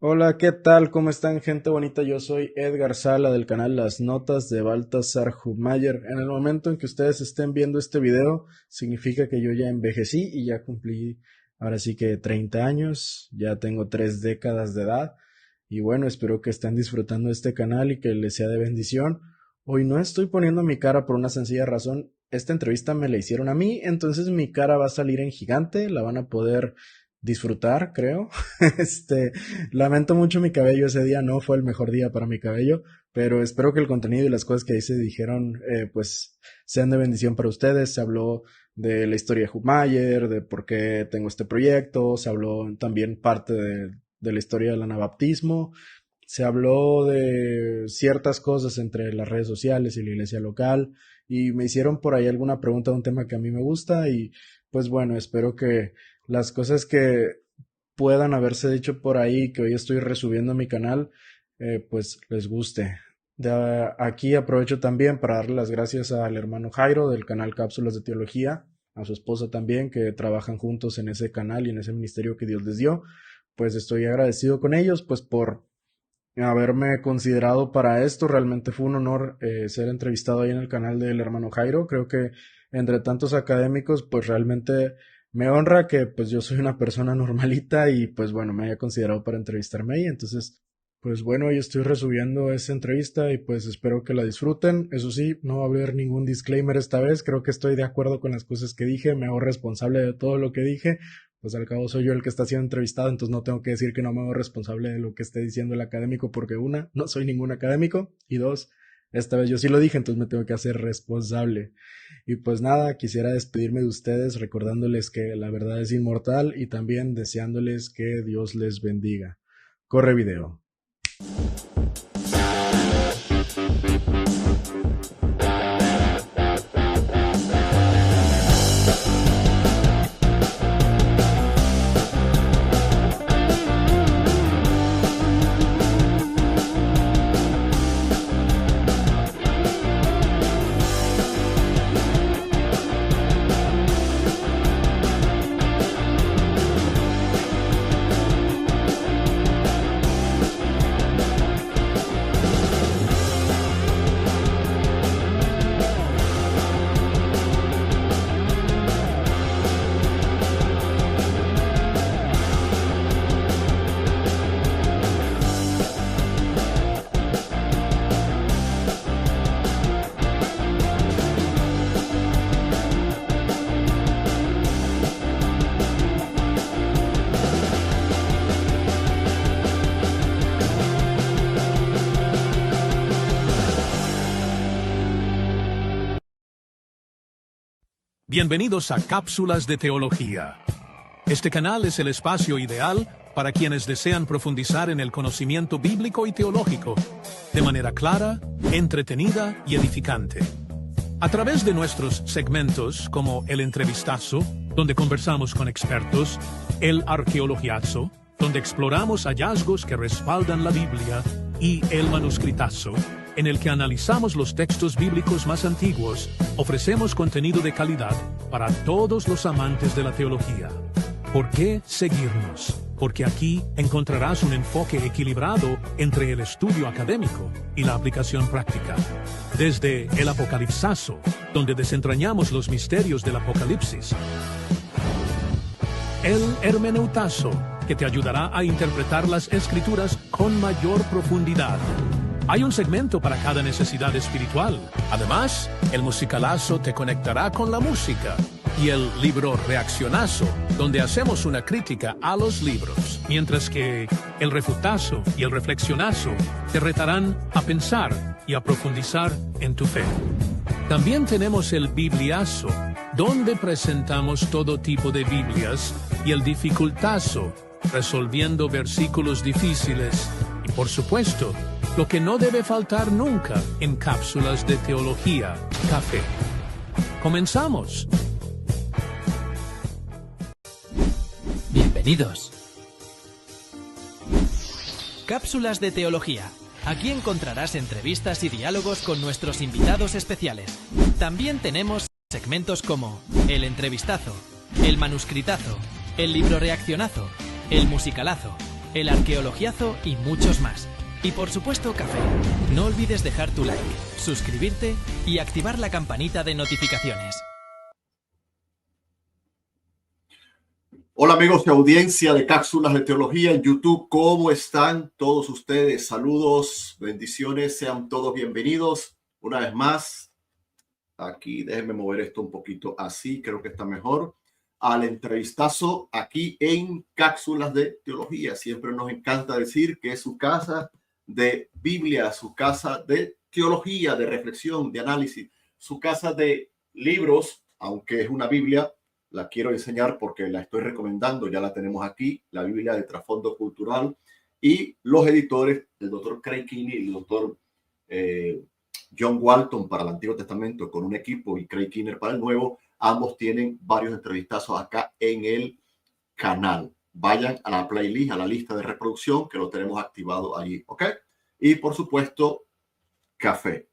Hola, ¿qué tal? ¿Cómo están, gente bonita? Yo soy Edgar Sala del canal Las Notas de Baltasar Hubmayer. En el momento en que ustedes estén viendo este video, significa que yo ya envejecí y ya cumplí, ahora sí que 30 años, ya tengo 3 décadas de edad. Y bueno, espero que estén disfrutando de este canal y que les sea de bendición. Hoy no estoy poniendo mi cara por una sencilla razón. Esta entrevista me la hicieron a mí, entonces mi cara va a salir en gigante, la van a poder disfrutar, creo. Este, Lamento mucho mi cabello ese día, no fue el mejor día para mi cabello, pero espero que el contenido y las cosas que ahí se dijeron, pues sean de bendición para ustedes. Se habló de la historia de Hubmayer, de por qué tengo este proyecto, se habló también parte de la historia del anabaptismo, se habló de ciertas cosas entre las redes sociales y la iglesia local, y me hicieron por ahí alguna pregunta de un tema que a mí me gusta, y pues bueno, espero que las cosas que puedan haberse dicho por ahí, que hoy estoy resubiendo a mi canal, pues les guste. Aquí aprovecho también para darle las gracias al hermano Jairo del canal Cápsulas de Teología, a su esposa también, que trabajan juntos en ese canal y en ese ministerio que Dios les dio. Pues estoy agradecido con ellos, pues por haberme considerado para esto. Realmente fue un honor ser entrevistado ahí en el canal del hermano Jairo. Creo que entre tantos académicos, pues realmente me honra que pues yo soy una persona normalita y pues bueno, me haya considerado para entrevistarme ahí. Entonces, pues bueno, yo estoy resubiendo esa entrevista y pues espero que la disfruten. Eso sí, no va a haber ningún disclaimer esta vez. Creo que estoy de acuerdo con las cosas que dije, me hago responsable de todo lo que dije. Pues al cabo soy yo el que está siendo entrevistado, entonces no tengo que decir que no me hago responsable de lo que esté diciendo el académico, porque una, no soy ningún académico, y dos, esta vez yo sí lo dije, entonces me tengo que hacer responsable. Y pues nada, quisiera despedirme de ustedes recordándoles que la verdad es inmortal y también deseándoles que Dios les bendiga. Corre video. Bienvenidos a Cápsulas de Teología. Este canal es el espacio ideal para quienes desean profundizar en el conocimiento bíblico y teológico, de manera clara, entretenida y edificante. A través de nuestros segmentos como El Entrevistazo, donde conversamos con expertos, El Arqueologiazo, donde exploramos hallazgos que respaldan la Biblia, y El Manuscritazo, en el que analizamos los textos bíblicos más antiguos, ofrecemos contenido de calidad para todos los amantes de la teología. ¿Por qué seguirnos? Porque aquí encontrarás un enfoque equilibrado entre el estudio académico y la aplicación práctica. Desde el Apocalipsazo, donde desentrañamos los misterios del Apocalipsis, el Hermeneutazo, que te ayudará a interpretar las Escrituras con mayor profundidad. Hay un segmento para cada necesidad espiritual. Además, el musicalazo te conectará con la música. Y el libro reaccionazo, donde hacemos una crítica a los libros. Mientras que el refutazo y el reflexionazo te retarán a pensar y a profundizar en tu fe. También tenemos el bibliazo, donde presentamos todo tipo de Biblias, y el dificultazo, resolviendo versículos difíciles. Y por supuesto, lo que no debe faltar nunca en Cápsulas de Teología, café. ¡Comenzamos! Bienvenidos. Cápsulas de Teología. Aquí encontrarás entrevistas y diálogos con nuestros invitados especiales. También tenemos segmentos como El Entrevistazo, El Manuscritazo, El Libro Reaccionazo, El Musicalazo, el arqueologiazo y muchos más. Y por supuesto café. No olvides dejar tu like, suscribirte y activar la campanita de notificaciones. Hola amigos de audiencia de Cápsulas de Teología en YouTube, ¿cómo están todos ustedes? Saludos, bendiciones, sean todos bienvenidos una vez más. Aquí déjenme mover esto un poquito así, creo que está mejor. Al entrevistazo aquí en Cápsulas de Teología. Siempre nos encanta decir que es su casa de Biblia, su casa de teología, de reflexión, de análisis, su casa de libros, aunque es una Biblia. La quiero enseñar porque la estoy recomendando, ya la tenemos aquí, la Biblia de Trasfondo Cultural, y los editores, el doctor Craig Keeney y el doctor John Walton para el Antiguo Testamento con un equipo y Craig Keeney para el Nuevo, ambos tienen varios entrevistazos acá en el canal. Vayan a la playlist, a la lista de reproducción que lo tenemos activado allí, ¿ok? Y por supuesto, café.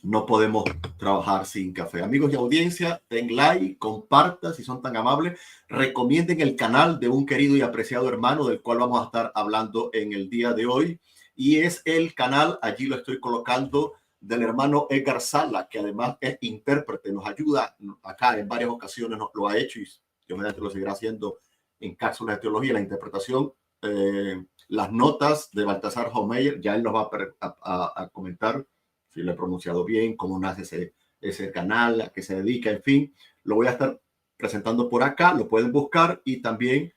No podemos trabajar sin café. Amigos de audiencia, den like, compartan si son tan amables, recomienden el canal de un querido y apreciado hermano del cual vamos a estar hablando en el día de hoy. Y es el canal, allí lo estoy colocando, del hermano Edgar Sala, que además es intérprete, nos ayuda acá en varias ocasiones, nos lo ha hecho y yo obviamente lo seguirá haciendo en Cápsulas de Teología, la interpretación, las notas de Baltasar Homeyer, ya él nos va a comentar si lo he pronunciado bien, cómo nace ese canal, a qué se dedica, en fin, lo voy a estar presentando por acá, lo pueden buscar y también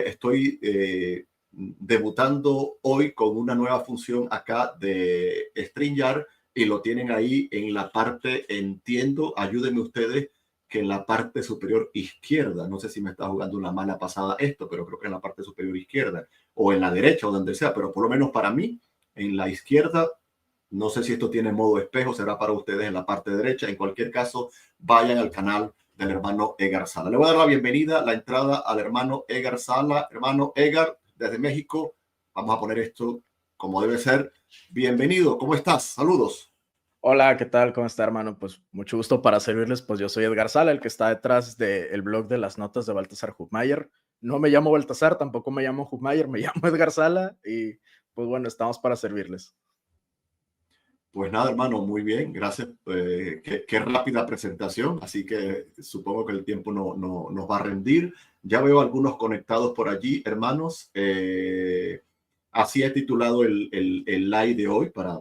estoy debutando hoy con una nueva función acá de StreamYard y lo tienen ahí en la parte, entiendo, ayúdenme ustedes, que en la parte superior izquierda, no sé si me está jugando una mala pasada esto, pero creo que en la parte superior izquierda o en la derecha o donde sea, pero por lo menos para mí, en la izquierda. No sé si esto tiene modo espejo, será para ustedes en la parte derecha. En cualquier caso, vayan al canal del hermano Edgar Sala. Le voy a dar la bienvenida, la entrada al hermano Edgar Sala. Hermano Edgar, desde México, vamos a poner esto como debe ser. Bienvenido, ¿cómo estás? Saludos. Hola, ¿qué tal? ¿Cómo está, hermano? Pues mucho gusto para servirles. Pues yo soy Edgar Sala, el que está detrás del blog de las notas de Baltasar Hubmaier. No me llamo Baltasar, tampoco me llamo Hubmaier, me llamo Edgar Sala y pues bueno, estamos para servirles. Pues nada, hermano, muy bien, gracias. Qué rápida presentación, así que supongo que el tiempo no nos va a rendir. Ya veo algunos conectados por allí, hermanos. Así he titulado el live de hoy para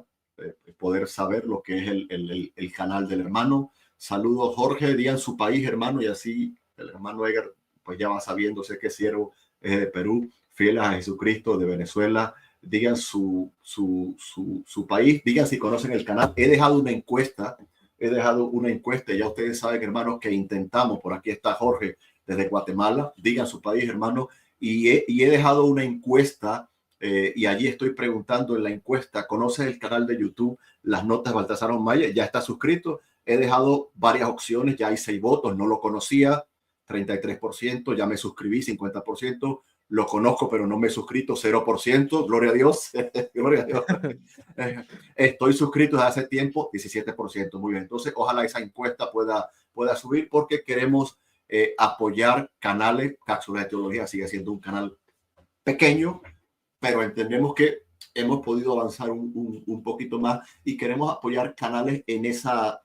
poder saber lo que es el canal del hermano. Saludos, Jorge, digan su país, hermano, y así el hermano Edgar pues ya va sabiendo, sé que siervo es de Perú, fiel a Jesucristo, de Venezuela. Digan su país, digan si conocen el canal. He dejado una encuesta, ya ustedes saben, hermanos, que intentamos, por aquí está Jorge desde Guatemala, digan su país, hermano, y he dejado una encuesta y allí estoy preguntando en la encuesta, ¿conoces el canal de YouTube Las Notas de Baltasar Homeyer? Ya está suscrito, he dejado varias opciones, ya hay 6 votos, no lo conocía, 33%, ya me suscribí, 50%, lo conozco, pero no me he suscrito, 0%, gloria a Dios, gloria a Dios. Estoy suscrito desde hace tiempo, 17%, muy bien. Entonces, ojalá esa encuesta pueda subir porque queremos apoyar canales. Cápsulas de Teología sigue siendo un canal pequeño, pero entendemos que hemos podido avanzar un poquito más y queremos apoyar canales en esa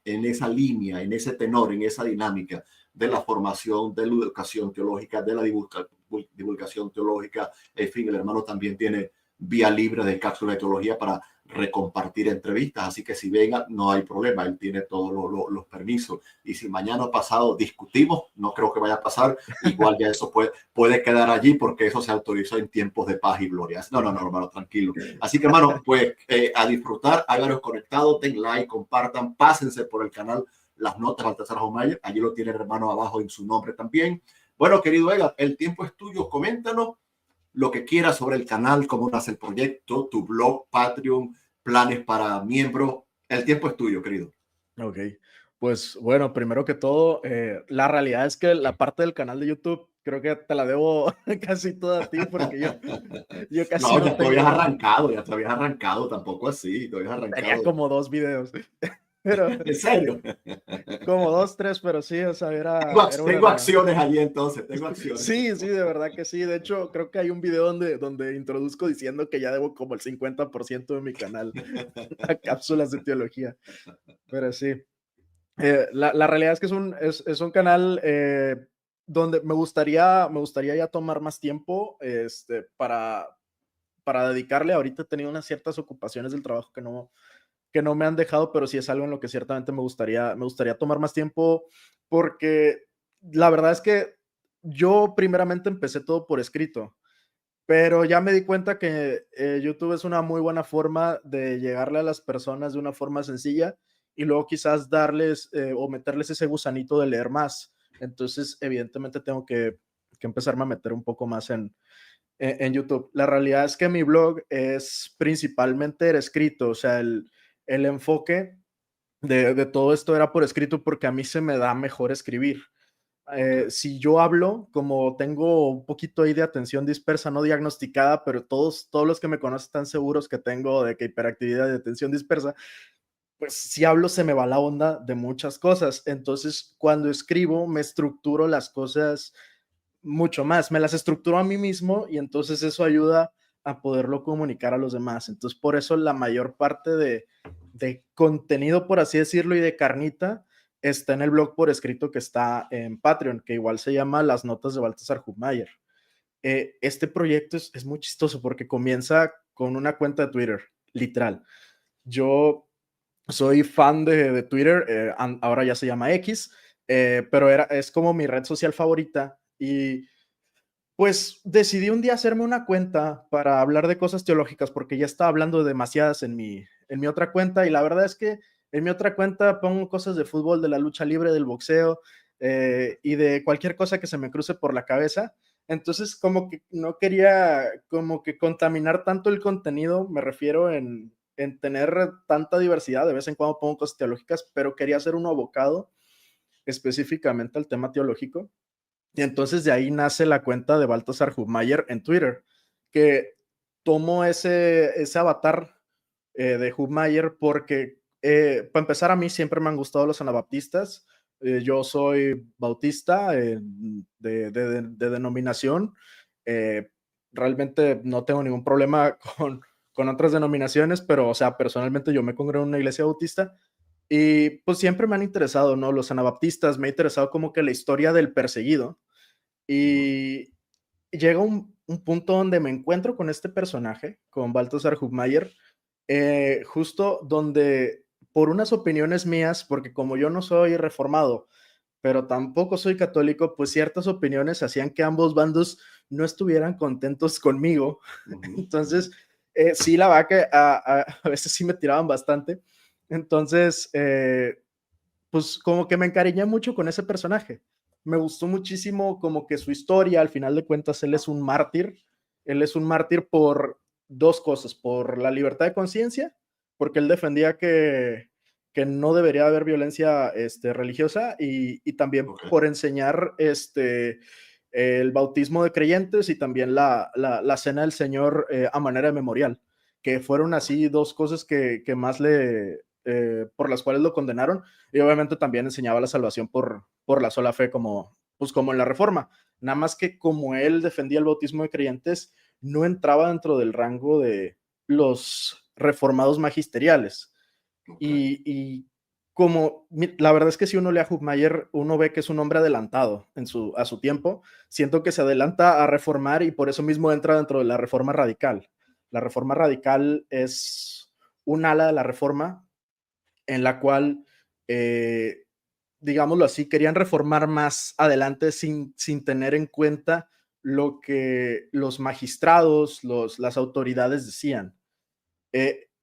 línea, en ese tenor, en esa dinámica de la formación, de la educación teológica, de la divulgación teológica. En fin, el hermano también tiene vía libre de Cápsulas de Teología para recompartir entrevistas, así que si venga no hay problema, él tiene todos los permisos, y si mañana o pasado discutimos, no creo que vaya a pasar, igual ya eso puede quedar allí porque eso se autorizó en tiempos de paz y gloria. No, hermano, tranquilo. Así que, hermano, pues a disfrutar, háganos conectados, den like, compartan, pásense por el canal Las Notas de Baltasar Homeyer, allí lo tiene el hermano abajo en su nombre también. Bueno, querido Edgar, el tiempo es tuyo, coméntanos lo que quieras sobre el canal, cómo nace el proyecto, tu blog, Patreon, planes para miembros. El tiempo es tuyo, querido. Ok, pues bueno, primero que todo, la realidad es que la parte del canal de YouTube creo que te la debo casi toda a ti porque yo casi ya te habías arrancado, tampoco así, te habías arrancado. Tenía como 2 videos. pero ¿En serio? como dos, tres, pero sí, o sea, era una Tengo hermana. acciones allí entonces, tengo acciones. Sí, sí, de verdad que sí. De hecho, creo que hay un video donde introduzco diciendo que ya debo como el 50% de mi canal a cápsulas de teología. Pero sí. La realidad es que es un canal donde me gustaría ya tomar más tiempo para dedicarle. Ahorita he tenido unas ciertas ocupaciones del trabajo que no me han dejado, pero sí es algo en lo que ciertamente me gustaría tomar más tiempo, porque la verdad es que yo primeramente empecé todo por escrito, pero ya me di cuenta que YouTube es una muy buena forma de llegarle a las personas de una forma sencilla y luego quizás darles o meterles ese gusanito de leer más. Entonces, evidentemente tengo que empezarme a meter un poco más en YouTube. La realidad es que mi blog es principalmente era escrito, o sea, el enfoque de todo esto era por escrito porque a mí se me da mejor escribir. Ok. Si yo hablo, como tengo un poquito ahí de atención dispersa, no diagnosticada, pero todos los que me conocen están seguros que tengo de que hiperactividad de atención dispersa, pues si hablo se me va la onda de muchas cosas. Entonces, cuando escribo, me estructuro las cosas mucho más, me las estructuro a mí mismo y entonces eso ayuda a poderlo comunicar a los demás. Entonces, por eso la mayor parte de contenido, por así decirlo, y de carnita está en el blog por escrito que está en Patreon, que igual se llama Las Notas de Baltasar Hubmaier. Este proyecto es muy chistoso porque comienza con una cuenta de Twitter, literal. Yo soy fan de Twitter, ahora ya se llama X, pero es como mi red social favorita y pues decidí un día hacerme una cuenta para hablar de cosas teológicas porque ya estaba hablando de demasiadas en mi otra cuenta y la verdad es que en mi otra cuenta pongo cosas de fútbol, de la lucha libre, del boxeo y de cualquier cosa que se me cruce por la cabeza. Entonces como que no quería como que contaminar tanto el contenido, me refiero en tener tanta diversidad, de vez en cuando pongo cosas teológicas, pero quería hacer uno abocado específicamente al tema teológico. Y entonces de ahí nace la cuenta de Baltasar Hubmaier en Twitter, que tomo ese avatar de Hubmaier porque, para empezar, a mí siempre me han gustado los anabaptistas. Yo soy bautista de denominación. Eh, Realmente no tengo ningún problema con otras denominaciones, pero, o sea, personalmente yo me congrego en una iglesia bautista y pues siempre me han interesado, ¿no? Los anabaptistas, me ha interesado como que la historia del perseguido Ujú. y llega un punto donde me encuentro con este personaje, con Baltasar Hubmaier, justo donde por unas opiniones mías, porque como yo no soy reformado, pero tampoco soy católico, pues ciertas opiniones hacían que ambos bandos no estuvieran contentos conmigo. Ujú, ujú. Entonces, sí, la verdad que a veces sí me tiraban bastante. Entonces, pues como que me encariñé mucho con ese personaje. Me gustó muchísimo como que su historia, al final de cuentas, él es un mártir. Él es un mártir por dos cosas, por la libertad de conciencia, porque él defendía que no debería haber violencia religiosa y también Ok, por enseñar el bautismo de creyentes y también la cena del Señor a manera de memorial, que fueron así dos cosas que más por las cuales lo condenaron y obviamente también enseñaba la salvación por la sola fe como, pues como en la Reforma. Nada más que como él defendía el bautismo de creyentes, no entraba dentro del rango de los reformados magisteriales. ok. Y como la verdad es que si uno lee a Hubmaier, uno ve que es un hombre adelantado a su tiempo. Siento que se adelanta a reformar y por eso mismo entra dentro de la reforma radical. La reforma radical es un ala de la reforma en la cual, digámoslo así, querían reformar más adelante sin tener en cuenta lo que los magistrados, las autoridades decían.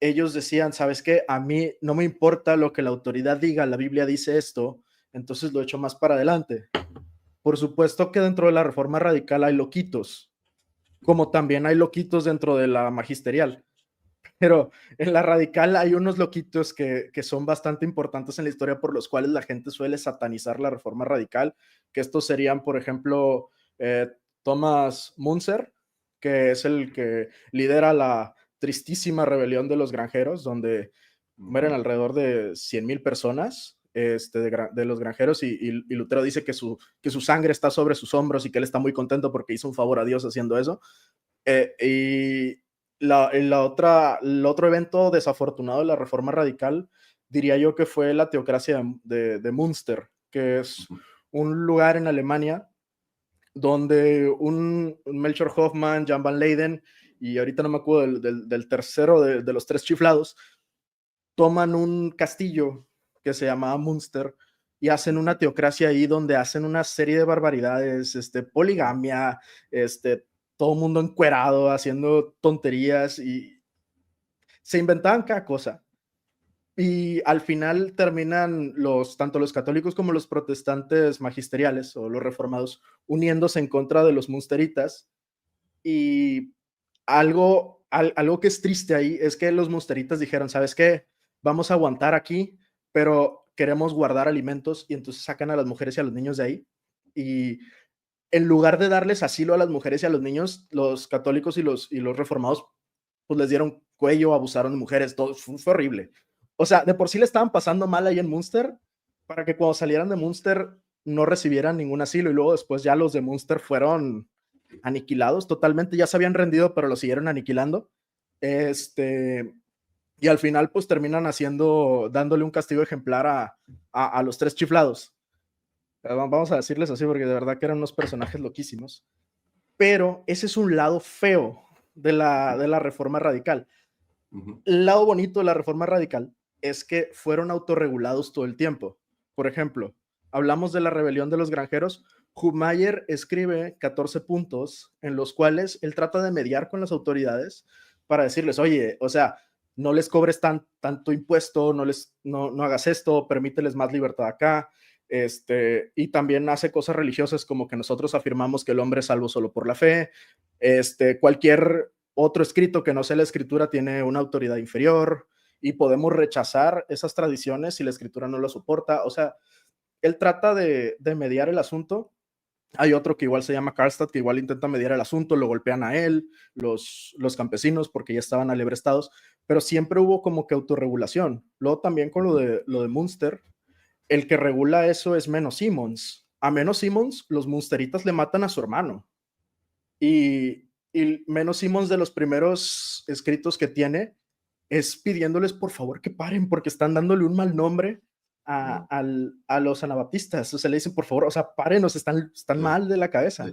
Ellos decían, ¿sabes qué? A mí no me importa lo que la autoridad diga, la Biblia dice esto, entonces lo echo más para adelante. Por supuesto que dentro de la reforma radical hay loquitos, como también hay loquitos dentro de la magisterial. Pero en la radical hay unos loquitos que son bastante importantes en la historia por los cuales la gente suele satanizar la reforma radical, que estos serían, por ejemplo, Thomas Munzer, que es el que lidera la tristísima rebelión de los granjeros, donde mueren alrededor de 100,000 personas de los granjeros y Lutero dice que su sangre está sobre sus hombros y que él está muy contento porque hizo un favor a Dios haciendo eso. Y el otro evento desafortunado de la Reforma Radical, diría yo que fue la teocracia de Münster, que es un lugar en Alemania donde un Melchior Hoffman, Jan van Leyden y ahorita no me acuerdo del tercero de los tres chiflados, toman un castillo que se llamaba Münster y hacen una teocracia ahí donde hacen una serie de barbaridades, poligamia, todo el mundo encuerado, haciendo tonterías y se inventaban cada cosa. Y al final terminan tanto los católicos como los protestantes magisteriales o los reformados uniéndose en contra de los munsteritas. Y algo que es triste ahí es que los munsteritas dijeron, ¿sabes qué? Vamos a aguantar aquí, pero queremos guardar alimentos, y entonces sacan a las mujeres y a los niños de ahí. Y en lugar de darles asilo a las mujeres y a los niños, los católicos y los reformados pues les dieron cuello, abusaron de mujeres, todo fue horrible. O sea, de por sí le estaban pasando mal ahí en Münster, para que cuando salieran de Münster no recibieran ningún asilo, y luego después ya los de Münster fueron aniquilados totalmente, ya se habían rendido, pero los siguieron aniquilando. Y al final pues terminan dándole un castigo ejemplar a los tres chiflados. Vamos a decirles así porque de verdad que eran unos personajes loquísimos. Pero ese es un lado feo de la Reforma Radical. El lado bonito de la Reforma Radical es que fueron autorregulados todo el tiempo. Por ejemplo, hablamos de la rebelión de los granjeros. Hubmaier escribe 14 puntos en los cuales él trata de mediar con las autoridades para decirles, oye, o sea, no les cobres tanto impuesto, no hagas esto, permíteles más libertad acá. Y también hace cosas religiosas como que nosotros afirmamos que el hombre es salvo solo por la fe. Cualquier otro escrito que no sea la escritura tiene una autoridad inferior y podemos rechazar esas tradiciones si la escritura no lo soporta. O sea, él trata de mediar el asunto. Hay otro que igual se llama Karlstadt, que igual intenta mediar el asunto, lo golpean a él, los campesinos, porque ya estaban alebrestados, pero siempre hubo como que autorregulación. Luego también con lo de Münster, el que regula eso es Menno Simons. A Menno Simons, los munsteritas le matan a su hermano. Y Menno Simons, de los primeros escritos que tiene, es pidiéndoles por favor que paren, porque están dándole un mal nombre a los anabaptistas. O sea, le dicen por favor, o sea, párenos, están mal de la cabeza.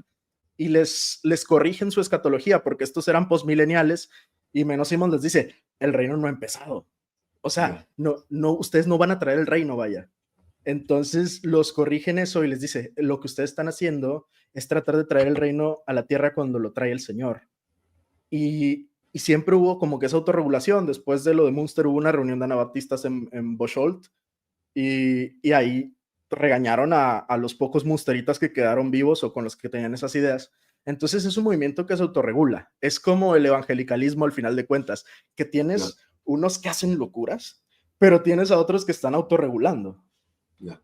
Y les corrigen su escatología, porque estos eran postmileniales, y Menno Simons les dice, el reino no ha empezado. O sea, no, ustedes no van a traer el reino, vaya. Entonces los corrigen eso y les dice, lo que ustedes están haciendo es tratar de traer el reino a la tierra cuando lo trae el Señor. Y siempre hubo como que esa autorregulación. Después de lo de Münster hubo una reunión de anabaptistas en Bocholt y ahí regañaron a los pocos munsteritas que quedaron vivos o con los que tenían esas ideas. Entonces es un movimiento que se autorregula. Es como el evangelicalismo al final de cuentas, que tienes unos que hacen locuras, pero tienes a otros que están autorregulando.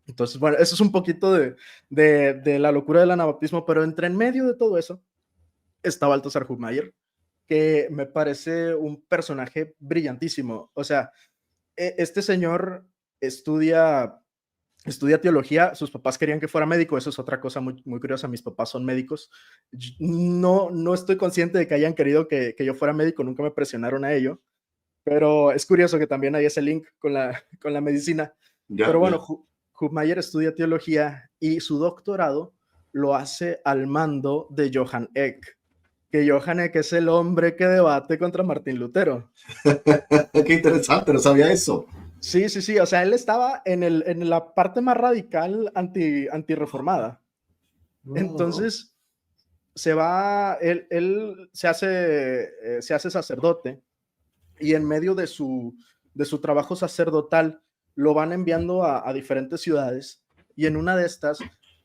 Entonces, bueno, eso es un poquito de la locura del anabaptismo, pero entre en medio de todo eso está Balthasar Hubmaier, que me parece un personaje brillantísimo. O sea, este señor estudia teología, sus papás querían que fuera médico, eso es otra cosa muy, muy curiosa, mis papás son médicos. No estoy consciente de que hayan querido que yo fuera médico, nunca me presionaron a ello, pero es curioso que también hay ese link con la medicina. Pero bueno, Hubmaier estudia teología y su doctorado lo hace al mando de Johann Eck, que Johann Eck es el hombre que debate contra Martín Lutero. Qué interesante, no sabía eso. Sí, o sea, él estaba en la parte más radical antirreformada. Entonces, él se hace sacerdote y en medio de su trabajo sacerdotal lo van enviando a diferentes ciudades y en una de estas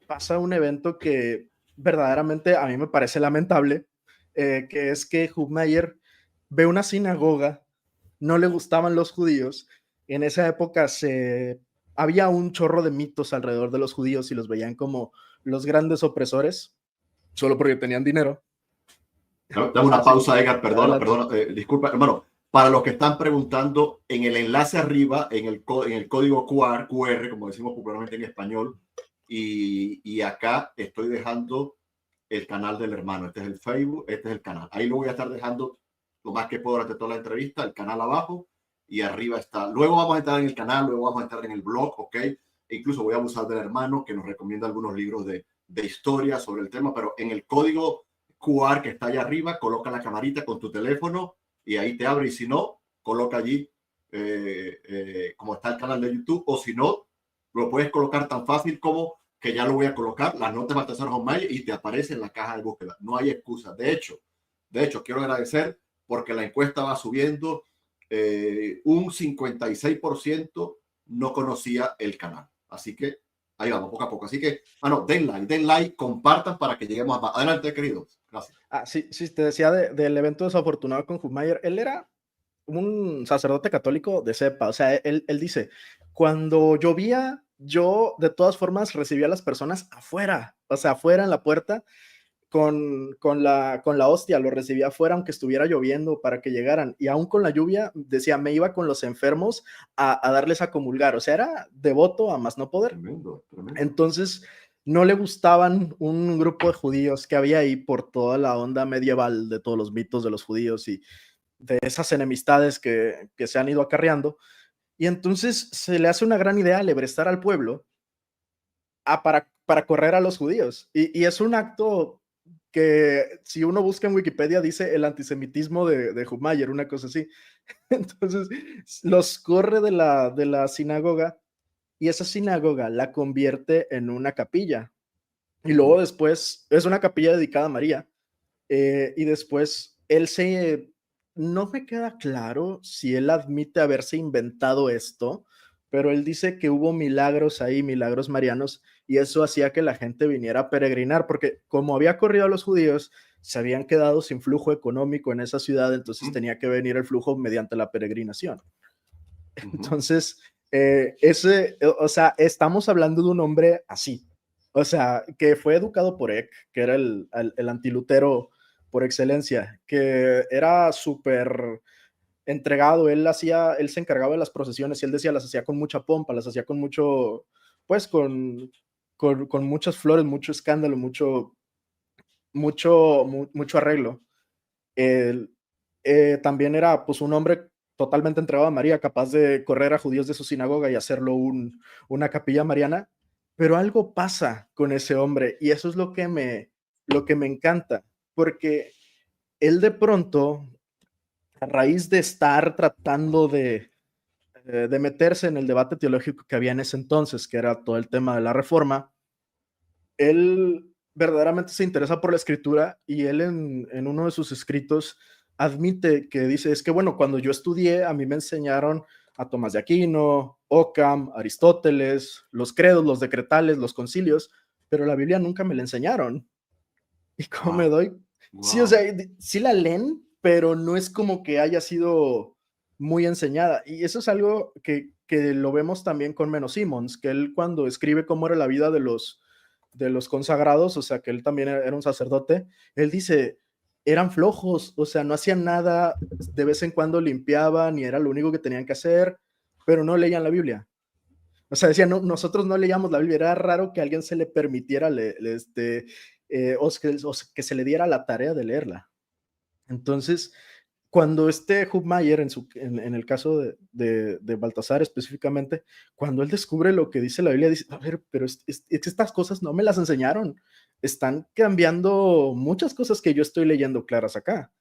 pasa un evento que verdaderamente a mí me parece lamentable, que es que Hubmaier ve una sinagoga, no le gustaban los judíos, en esa época había un chorro de mitos alrededor de los judíos y los veían como los grandes opresores, solo porque tenían dinero. Dame una pausa, Edgar, perdona, disculpa, hermano. Para los que están preguntando, en el enlace arriba, en el código QR, como decimos popularmente en español, y acá estoy dejando el canal del hermano. Este es el Facebook, este es el canal. Ahí lo voy a estar dejando lo más que puedo durante toda la entrevista, el canal abajo y arriba está. Luego vamos a estar en el canal, luego vamos a estar en el blog, ¿ok? E incluso voy a abusar del hermano que nos recomienda algunos libros de historia sobre el tema, pero en el código QR que está allá arriba, coloca la camarita con tu teléfono y ahí te abre, y si no, coloca allí como está el canal de YouTube, o si no, lo puedes colocar tan fácil como que ya lo voy a colocar, las notas de Baltasar Hoffmeier, y te aparece en la caja de búsqueda. No hay excusa. De hecho, quiero agradecer porque la encuesta va subiendo. Un 56% no conocía el canal. Así que ahí vamos, poco a poco. Así que, bueno, den like, compartan para que lleguemos a más. Adelante, queridos. Gracias. Sí, te decía del evento desafortunado con Hoffmeier. Él era un sacerdote católico de cepa. O sea, él dice, cuando llovía, yo de todas formas recibía a las personas afuera, o sea, afuera en la puerta, con la hostia, lo recibía afuera aunque estuviera lloviendo para que llegaran, y aún con la lluvia, decía, me iba con los enfermos a darles a comulgar, o sea, era devoto a más no poder. Tremendo. Entonces, no le gustaban un grupo de judíos que había ahí por toda la onda medieval de todos los mitos de los judíos y de esas enemistades que se han ido acarreando, y entonces se le hace una gran idea alebrestar al pueblo para correr a los judíos, y es un acto que si uno busca en Wikipedia dice el antisemitismo de Hoffmeier, una cosa así. Entonces los corre de la sinagoga, y esa sinagoga la convierte en una capilla, y luego después es una capilla dedicada a María, y después no me queda claro si él admite haberse inventado esto, pero él dice que hubo milagros ahí, milagros marianos, y eso hacía que la gente viniera a peregrinar, porque como había corrido a los judíos, se habían quedado sin flujo económico en esa ciudad, entonces tenía que venir el flujo mediante la peregrinación. Entonces, o sea, estamos hablando de un hombre así, o sea, que fue educado por Eck, que era el antilutero por excelencia, que era súper entregado. Él se encargaba de las procesiones, y él decía, las hacía con mucha pompa, las hacía con mucho, pues con muchas flores, mucho escándalo, mucho arreglo. Él, también era pues un hombre totalmente entregado a María, capaz de correr a judíos de su sinagoga y hacerlo una capilla mariana, pero algo pasa con ese hombre, y eso es lo que me encanta, porque él de pronto, a raíz de estar tratando de meterse en el debate teológico que había en ese entonces, que era todo el tema de la reforma, él verdaderamente se interesa por la escritura, y él en uno de sus escritos admite que dice, es que bueno, cuando yo estudié, a mí me enseñaron a Tomás de Aquino, Occam, Aristóteles, los credos, los decretales, los concilios, pero la Biblia nunca me la enseñaron. ¿Y cómo me doy? Wow. Sí, o sea, sí la leen, pero no es como que haya sido muy enseñada. Y eso es algo que lo vemos también con Menno Simons, que él cuando escribe cómo era la vida de los consagrados, o sea, que él también era un sacerdote, él dice, eran flojos, o sea, no hacían nada, de vez en cuando limpiaban y era lo único que tenían que hacer, pero no leían la Biblia. O sea, decía, no, nosotros no leíamos la Biblia, era raro que a alguien se le permitiera o que se le diera la tarea de leerla. Entonces, cuando Hoffmeier, en el caso de Baltasar específicamente, cuando él descubre lo que dice la Biblia, dice, a ver, pero es que estas cosas no me las enseñaron, están cambiando muchas cosas que yo estoy leyendo claras acá.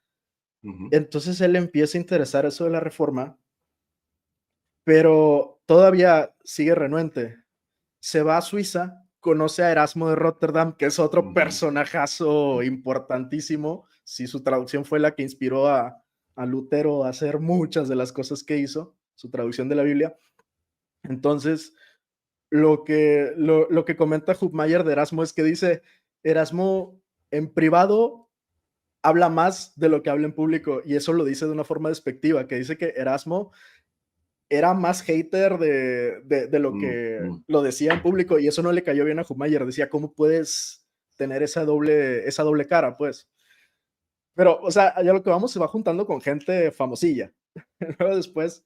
Entonces él empieza a interesar eso de la reforma, pero todavía sigue renuente. Se va a Suiza, conoce a Erasmo de Rotterdam, que es otro personajazo importantísimo. Sí, su traducción fue la que inspiró a Lutero a hacer muchas de las cosas que hizo, su traducción de la Biblia. Entonces, lo que comenta Hoffmeier de Erasmo es que dice, Erasmo en privado habla más de lo que habla en público, y eso lo dice de una forma despectiva, que dice que Erasmo era más hater de lo que lo decía en público, y eso no le cayó bien a Hoffmeier. Decía, ¿cómo puedes tener esa doble cara, pues? Pero, o sea, ya lo que vamos se va juntando con gente famosilla. Luego después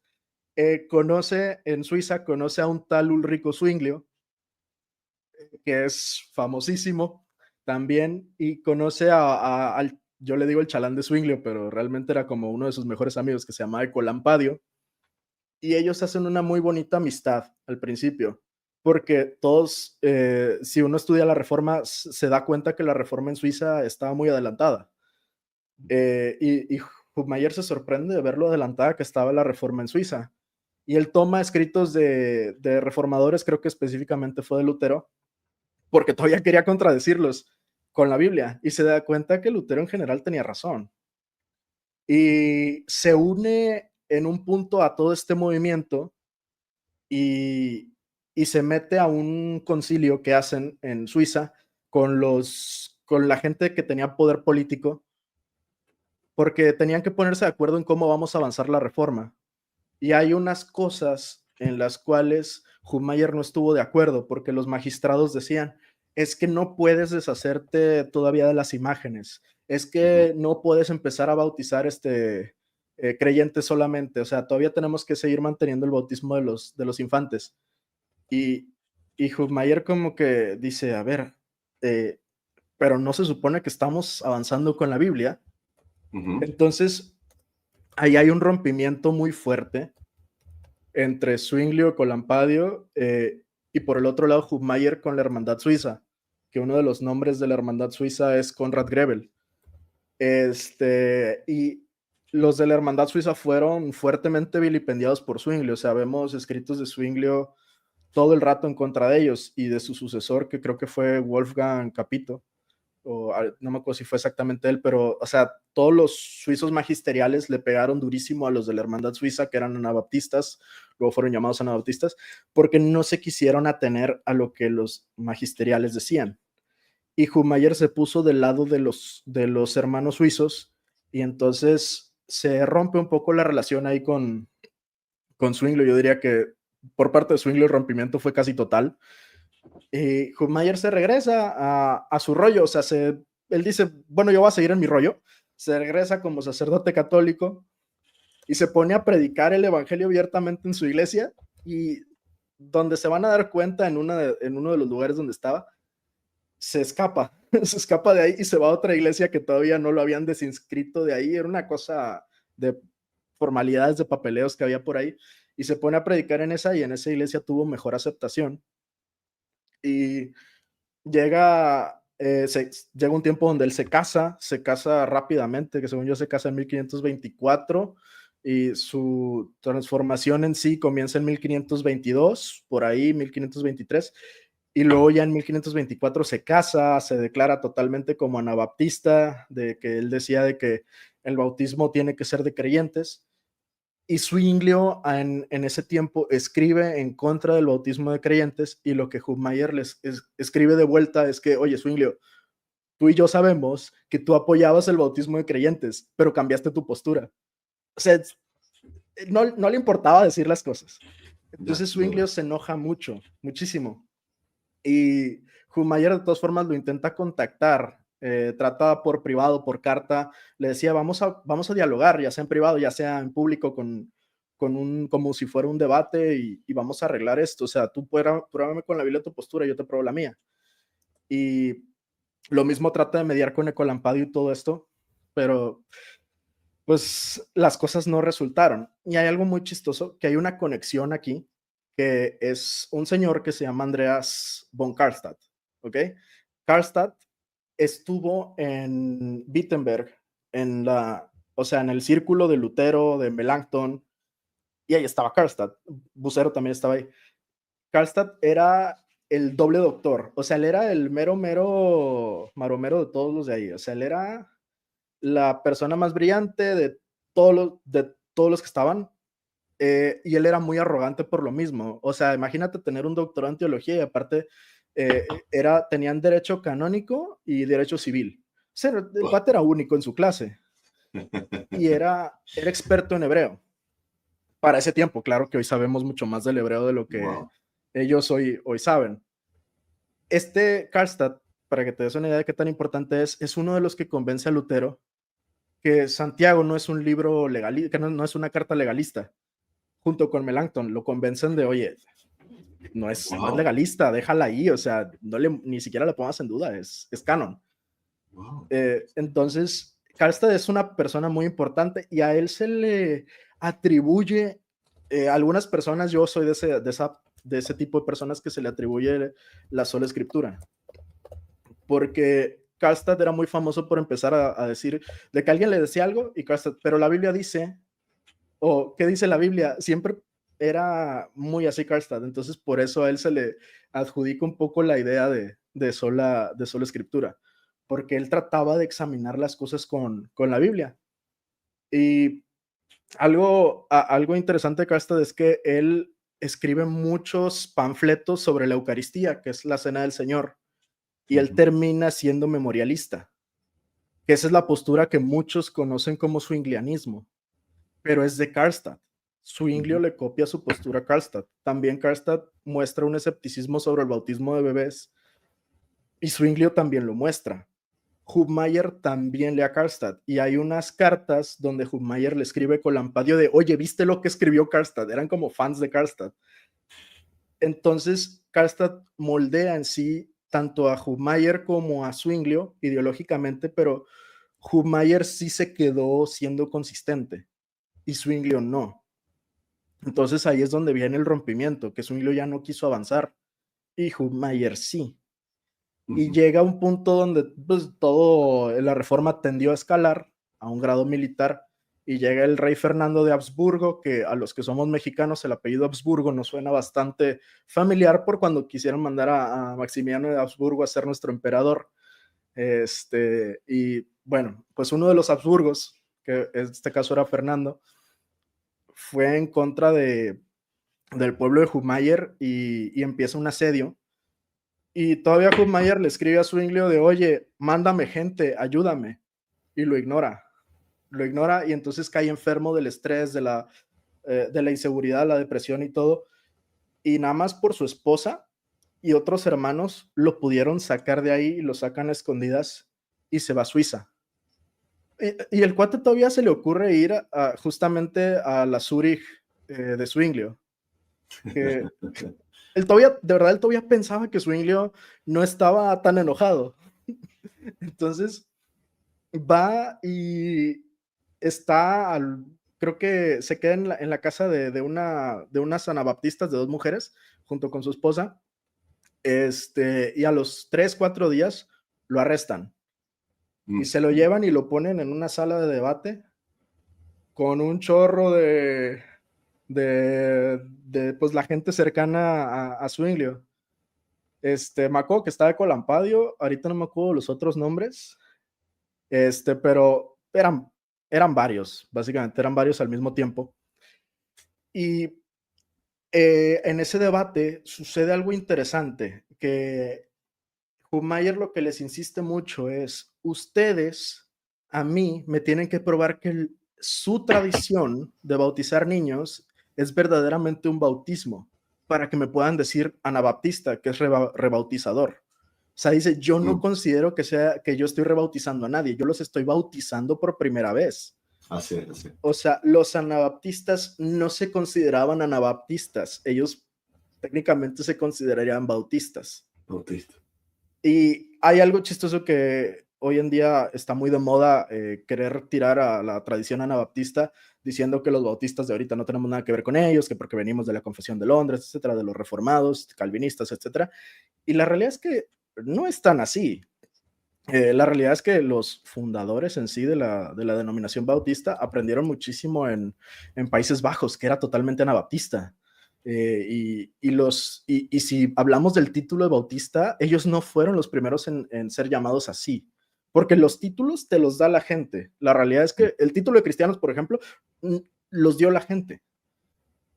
en Suiza, conoce a un tal Ulrico Zwinglio, que es famosísimo también, y conoce al, yo le digo el chalán de Zwinglio, pero realmente era como uno de sus mejores amigos que se llamaba Ecolampadio, y ellos hacen una muy bonita amistad al principio, porque todos, si uno estudia la reforma, se da cuenta que la reforma en Suiza estaba muy adelantada. Y Hubmaier se sorprende de ver lo adelantada que estaba la reforma en Suiza. Y él toma escritos de reformadores, creo que específicamente fue de Lutero, porque todavía quería contradecirlos con la Biblia. Y se da cuenta que Lutero en general tenía razón. Y se une en un punto a todo este movimiento y, y se mete a un concilio que hacen en Suiza con la gente que tenía poder político, porque tenían que ponerse de acuerdo en cómo vamos a avanzar la reforma. Y hay unas cosas en las cuales Hubmaier no estuvo de acuerdo, porque los magistrados decían, es que no puedes deshacerte todavía de las imágenes, es que no puedes empezar a bautizar creyentes solamente, o sea, todavía tenemos que seguir manteniendo el bautismo de los infantes. Y, y Hubmaier como que dice, a ver, eh, pero no se supone que estamos avanzando con la Biblia. Entonces, ahí hay un rompimiento muy fuerte entre Zwinglio, Colampadio, y por el otro lado Hubmaier con la Hermandad Suiza, que uno de los nombres de la Hermandad Suiza es Konrad Grebel. Y los de la Hermandad Suiza fueron fuertemente vilipendiados por Zwinglio, o sea, vemos escritos de Zwinglio todo el rato en contra de ellos y de su sucesor, que creo que fue Wolfgang Capito, o no me acuerdo si fue exactamente él, pero, o sea, todos los suizos magisteriales le pegaron durísimo a los de la Hermandad Suiza, que eran anabaptistas, luego fueron llamados anabaptistas, porque no se quisieron atener a lo que los magisteriales decían. Y Hubmaier se puso del lado de los hermanos suizos, y entonces se rompe un poco la relación ahí con Zwinglio. Yo diría que por parte de Zwinglio el rompimiento fue casi total. Hubmaier se regresa a su rollo, o sea, él dice, bueno, yo voy a seguir en mi rollo, se regresa como sacerdote católico y se pone a predicar el evangelio abiertamente en su iglesia, y donde se van a dar cuenta en uno de los lugares donde estaba, se escapa, se escapa de ahí y se va a otra iglesia que todavía no lo habían desinscrito de ahí, era una cosa de formalidades, de papeleos que había por ahí, y se pone a predicar en esa, y en esa iglesia tuvo mejor aceptación. Y llega un tiempo donde él se casa rápidamente, que según yo se casa en 1524, y su transformación en sí comienza en 1522, por ahí 1523, y luego ya en 1524 se casa, se declara totalmente como anabaptista, de que él decía de que el bautismo tiene que ser de creyentes. Y Zwinglio en ese tiempo escribe en contra del bautismo de creyentes, y lo que Hubmaier escribe de vuelta es que, oye, Zwinglio, tú y yo sabemos que tú apoyabas el bautismo de creyentes, pero cambiaste tu postura. O sea, no le importaba decir las cosas. Entonces Zwinglio se enoja mucho, muchísimo. Y Hubmaier de todas formas lo intenta contactar, trata por privado, por carta, le decía, vamos a dialogar, ya sea en privado, ya sea en público, como si fuera un debate, y vamos a arreglar esto, o sea, tú pruébame con la Biblia tu postura, yo te pruebo la mía. Y lo mismo trata de mediar con Ecolampadio y todo esto, pero pues las cosas no resultaron. Y hay algo muy chistoso, que hay una conexión aquí, que es un señor que se llama Andreas von Karlstadt, ¿ok? Karlstadt estuvo en Wittenberg, o sea, en el círculo de Lutero, de Melanchthon, y ahí estaba Karlstadt. Bucero también estaba ahí. Karlstadt era el doble doctor, o sea, él era el mero, mero, maromero de todos los de ahí, o sea, él era la persona más brillante de todos los que estaban, y él era muy arrogante por lo mismo. O sea, imagínate tener un doctorado en teología y aparte tenían derecho canónico y derecho civil. O sea, el cuate era único en su clase y era experto en hebreo. Para ese tiempo, claro que hoy sabemos mucho más del hebreo de lo que ellos hoy saben. Karlstadt, para que te des una idea de qué tan importante es uno de los que convence a Lutero que Santiago no es un libro legalista, que no es una carta legalista. Junto con Melanchthon lo convencen de, oye, no es Wow, legalista, déjala ahí, o sea, ni siquiera la pongas en duda, es canon. wow. Entonces, Karlstad es una persona muy importante y a él se le atribuye, algunas personas, yo soy de ese tipo de personas que se le atribuye la sola escritura, porque Karlstad era muy famoso por empezar a decir de que alguien le decía algo y Karlstad, pero la Biblia dice, o ¿qué dice la Biblia? Siempre era muy así Karlstad, entonces por eso a él se le adjudica un poco la idea de sola escritura, porque él trataba de examinar las cosas con la Biblia. Y algo interesante de Karlstad es que él escribe muchos panfletos sobre la Eucaristía, que es la cena del Señor, y él Ujú. termina siendo memorialista, que esa es la postura que muchos conocen como swinglianismo, pero es de Karlstad. Zwinglio Ujú. le copia su postura a Karlstad. También Karlstad muestra un escepticismo sobre el bautismo de bebés y Zwinglio también lo muestra. Hubmaier también lee a Karlstad y hay unas cartas donde Hubmaier le escribe con Lampadio de, oye, ¿viste lo que escribió Karlstad? Eran como fans de Karlstad. Entonces, Karlstad moldea en sí tanto a Hubmaier como a Zwinglio ideológicamente, pero Hubmaier sí se quedó siendo consistente y Zwinglio no. Entonces ahí es donde viene el rompimiento, que Zwinglio ya no quiso avanzar y Hubmaier sí. Y Ujú. llega un punto donde pues, todo la reforma tendió a escalar a un grado militar y llega el rey Fernando de Habsburgo, que a los que somos mexicanos el apellido Habsburgo nos suena bastante familiar por cuando quisieron mandar a Maximiliano de Habsburgo a ser nuestro emperador. Y bueno, pues uno de los Habsburgos, que en este caso era Fernando, fue en contra del pueblo de Hubmaier y empieza un asedio. Y todavía Hubmaier le escribe a Zwinglio de, oye, mándame gente, ayúdame. Y lo ignora. Lo ignora y entonces cae enfermo del estrés, de la inseguridad, la depresión y todo. Y nada más por su esposa y otros hermanos lo pudieron sacar de ahí y lo sacan a escondidas y se va a Suiza. Y el cuate todavía se le ocurre ir justamente a la Zurich de Zwinglio, que de verdad, él todavía pensaba que Zwinglio no estaba tan enojado. Entonces va y creo que se queda en la casa de unas anabaptistas de dos mujeres, junto con su esposa, y a los 3, 4 días lo arrestan y Mm. se lo llevan y lo ponen en una sala de debate con un chorro pues la gente cercana a Zwinglio. Me acuerdo que estaba de Colampadio, ahorita no me acuerdo los otros nombres, pero eran varios, básicamente, eran varios al mismo tiempo. Y en ese debate sucede algo interesante, que Hubmaier lo que les insiste mucho es, ustedes a mí me tienen que probar que su tradición de bautizar niños es verdaderamente un bautismo, para que me puedan decir anabaptista, que es rebautizador. O sea, dice, yo no Mm. considero que yo estoy rebautizando a nadie, yo los estoy bautizando por primera vez. Así es, así es. O sea, los anabaptistas no se consideraban anabaptistas, ellos técnicamente se considerarían bautistas. Bautista. Y hay algo chistoso que hoy en día está muy de moda, querer tirar a la tradición anabaptista diciendo que los bautistas de ahorita no tenemos nada que ver con ellos, que porque venimos de la Confesión de Londres, etcétera, de los reformados, calvinistas, etcétera. Y la realidad es que no es tan así. La realidad es que los fundadores en sí de la denominación bautista aprendieron muchísimo en Países Bajos, que era totalmente anabaptista. Y si hablamos del título de bautista, ellos no fueron los primeros en ser llamados así, porque los títulos te los da la gente. La realidad es que el título de cristianos, por ejemplo, los dio la gente.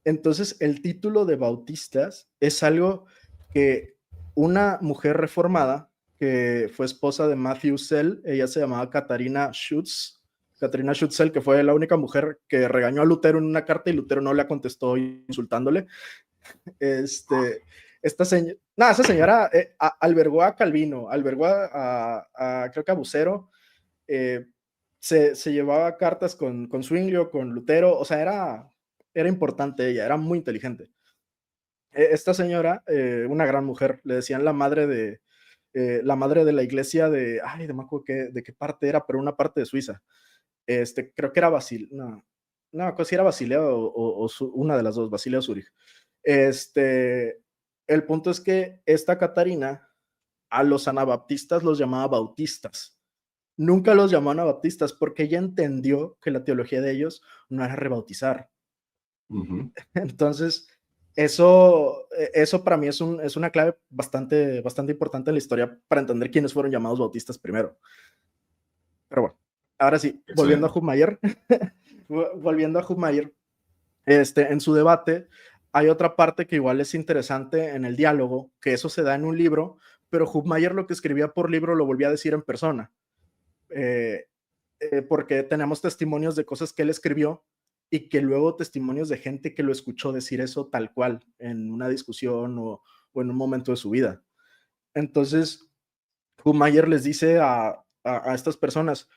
Entonces, el título de bautistas es algo que una mujer reformada, que fue esposa de Matthew Zell, ella se llamaba Katarina Schutzel, que fue la única mujer que regañó a Lutero en una carta y Lutero no le contestó insultándole. Esa señora albergó a Calvino, albergó creo que a Bucero, se llevaba cartas con Zwinglio, con Lutero, o sea, era importante ella, era muy inteligente. Esta señora, una gran mujer, le decían la madre de la iglesia de, ay, no me acuerdo de qué parte era, pero una parte de Suiza. Creo que era no, si era Basilea o una de las dos, Basilea o Zurich. El punto es que esta Catarina a los anabaptistas los llamaba bautistas. Nunca los llamó anabaptistas porque ella entendió que la teología de ellos no era rebautizar. Entonces, eso para mí es una clave bastante importante en la historia para entender quiénes fueron llamados bautistas primero. Pero bueno, ahora sí, volviendo a Hubmaier, en su debate hay otra parte que igual es interesante en el diálogo, que eso se da en un libro, pero Hubmaier lo que escribía por libro lo volvía a decir en persona, porque tenemos testimonios de cosas que él escribió y que luego testimonios de gente que lo escuchó decir eso tal cual en una discusión o en un momento de su vida. Entonces, Hubmaier les dice a estas personas,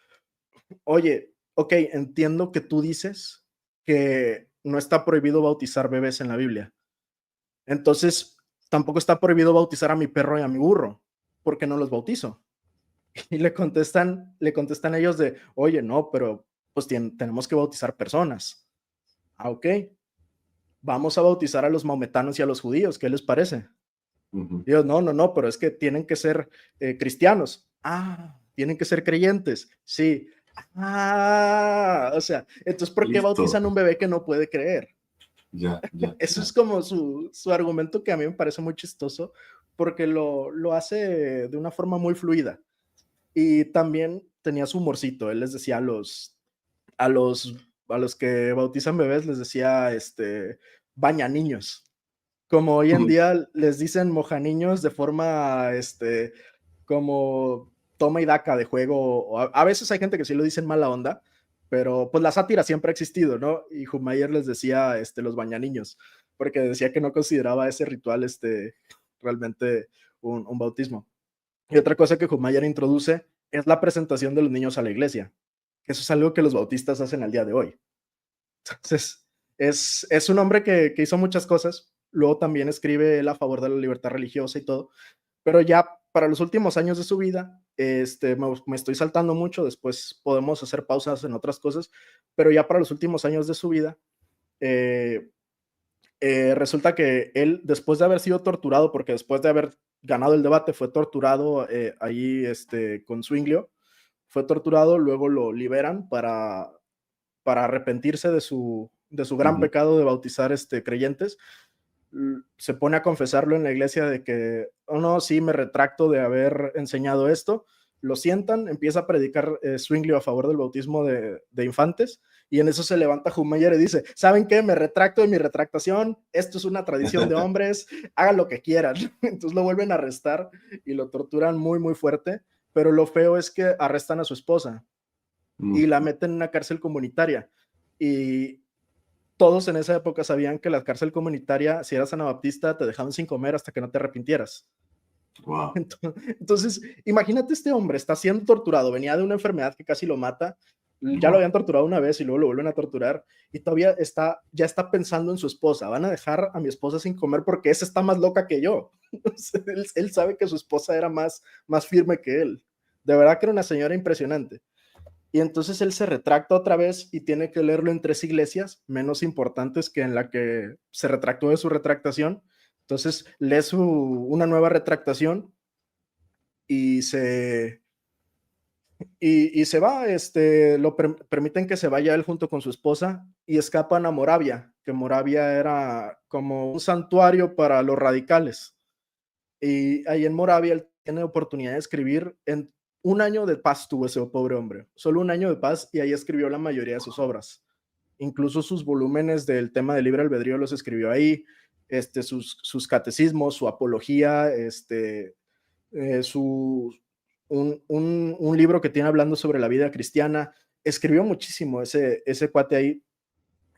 oye, ok, entiendo que tú dices que no está prohibido bautizar bebés en la Biblia. Entonces, tampoco está prohibido bautizar a mi perro y a mi burro, porque no los bautizo. Y le contestan ellos de, oye, no, pero pues tenemos que bautizar personas. Ah, ok. Vamos a bautizar a los maometanos y a los judíos, ¿qué les parece? Y ellos, no, pero es que tienen que ser cristianos. Ah, tienen que ser creyentes. Sí. Ah, o sea, entonces, ¿por qué bautizan a un bebé que no puede creer? Eso es como su argumento, que a mí me parece muy chistoso, porque lo hace de una forma muy fluida. Y también tenía su humorcito. Él les decía a los que bautizan bebés, les decía, baña niños. Como hoy en día les dicen moja niños de forma, como toma y daca de juego. A veces hay gente que sí lo dicen mala onda, pero pues la sátira siempre ha existido, ¿no? Y Hubmaier les decía, los bañaniños, porque decía que no consideraba ese ritual, realmente un bautismo. Y otra cosa que Hubmaier introduce es la presentación de los niños a la iglesia. Eso es algo que los bautistas hacen al día de hoy. Entonces, es un hombre que hizo muchas cosas. Luego también escribe él a favor de la libertad religiosa y todo. Pero ya para los últimos años de su vida, me estoy saltando mucho, después podemos hacer pausas en otras cosas, pero ya para los últimos años de su vida, resulta que él, después de haber sido torturado, porque después de haber ganado el debate, fue torturado ahí con Zwinglio, fue torturado, luego lo liberan para arrepentirse de su gran pecado de bautizar creyentes. Se pone a confesarlo en la iglesia de que, oh no, sí, me retracto de haber enseñado esto. Lo sientan, empieza a predicar Zwinglio a favor del bautismo de infantes, y en eso se levanta Hubmaier y dice, ¿saben qué? Me retracto de mi retractación, esto es una tradición de hombres, hagan lo que quieran. Entonces lo vuelven a arrestar y lo torturan muy, muy fuerte, pero lo feo es que arrestan a su esposa y la meten en una cárcel comunitaria. Y todos en esa época sabían que la cárcel comunitaria, si eras anabaptista, te dejaban sin comer hasta que no te arrepintieras. Wow. Entonces, imagínate, este hombre está siendo torturado, venía de una enfermedad que casi lo mata, ya lo habían torturado una vez y luego lo vuelven a torturar, y todavía ya está pensando en su esposa. Van a dejar a mi esposa sin comer porque esa está más loca que yo. Él sabe que su esposa era más firme que él. De verdad que era una señora impresionante. Y entonces él se retracta otra vez y tiene que leerlo en 3 iglesias menos importantes que en la que se retractó de su retractación. Entonces lee una nueva retractación y se va, permiten que se vaya él junto con su esposa y escapan a Moravia, que Moravia era como un santuario para los radicales. Y ahí en Moravia él tiene oportunidad de escribir. En un año de paz tuvo ese pobre hombre, solo un año de paz, y ahí escribió la mayoría de sus obras. Incluso sus volúmenes del tema del libre albedrío los escribió ahí, sus catecismos, su apología, un libro que tiene hablando sobre la vida cristiana. Escribió muchísimo ese cuate ahí.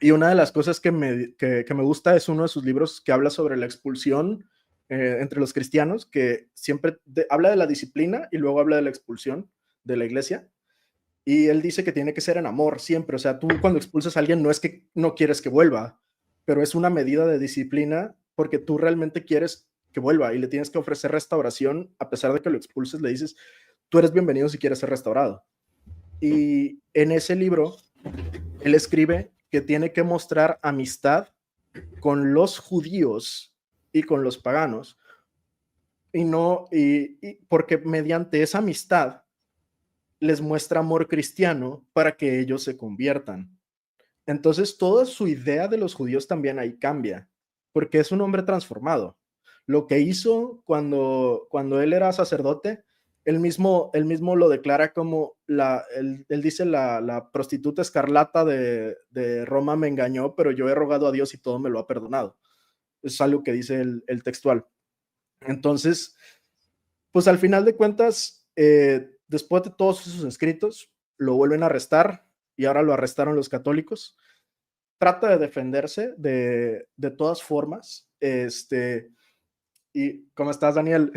Y una de las cosas que me gusta es uno de sus libros que habla sobre la expulsión entre los cristianos, que siempre habla de la disciplina y luego habla de la expulsión de la iglesia. Y él dice que tiene que ser en amor siempre. O sea, tú cuando expulsas a alguien no es que no quieres que vuelva, pero es una medida de disciplina porque tú realmente quieres que vuelva y le tienes que ofrecer restauración. A pesar de que lo expulses, le dices, tú eres bienvenido si quieres ser restaurado. Y en ese libro, él escribe que tiene que mostrar amistad con los judíos y con los paganos, y no, y porque mediante esa amistad les muestra amor cristiano para que ellos se conviertan. Entonces, toda su idea de los judíos también ahí cambia, porque es un hombre transformado. Lo que hizo cuando él era sacerdote, él mismo lo declara como, él dice, la prostituta escarlata de Roma me engañó, pero yo he rogado a Dios y todo me lo ha perdonado. Es algo que dice el textual. Entonces, pues al final de cuentas, después de todos sus escritos, lo vuelven a arrestar y ahora lo arrestaron los católicos. Trata de defenderse de todas formas. ¿Y cómo estás, Daniel?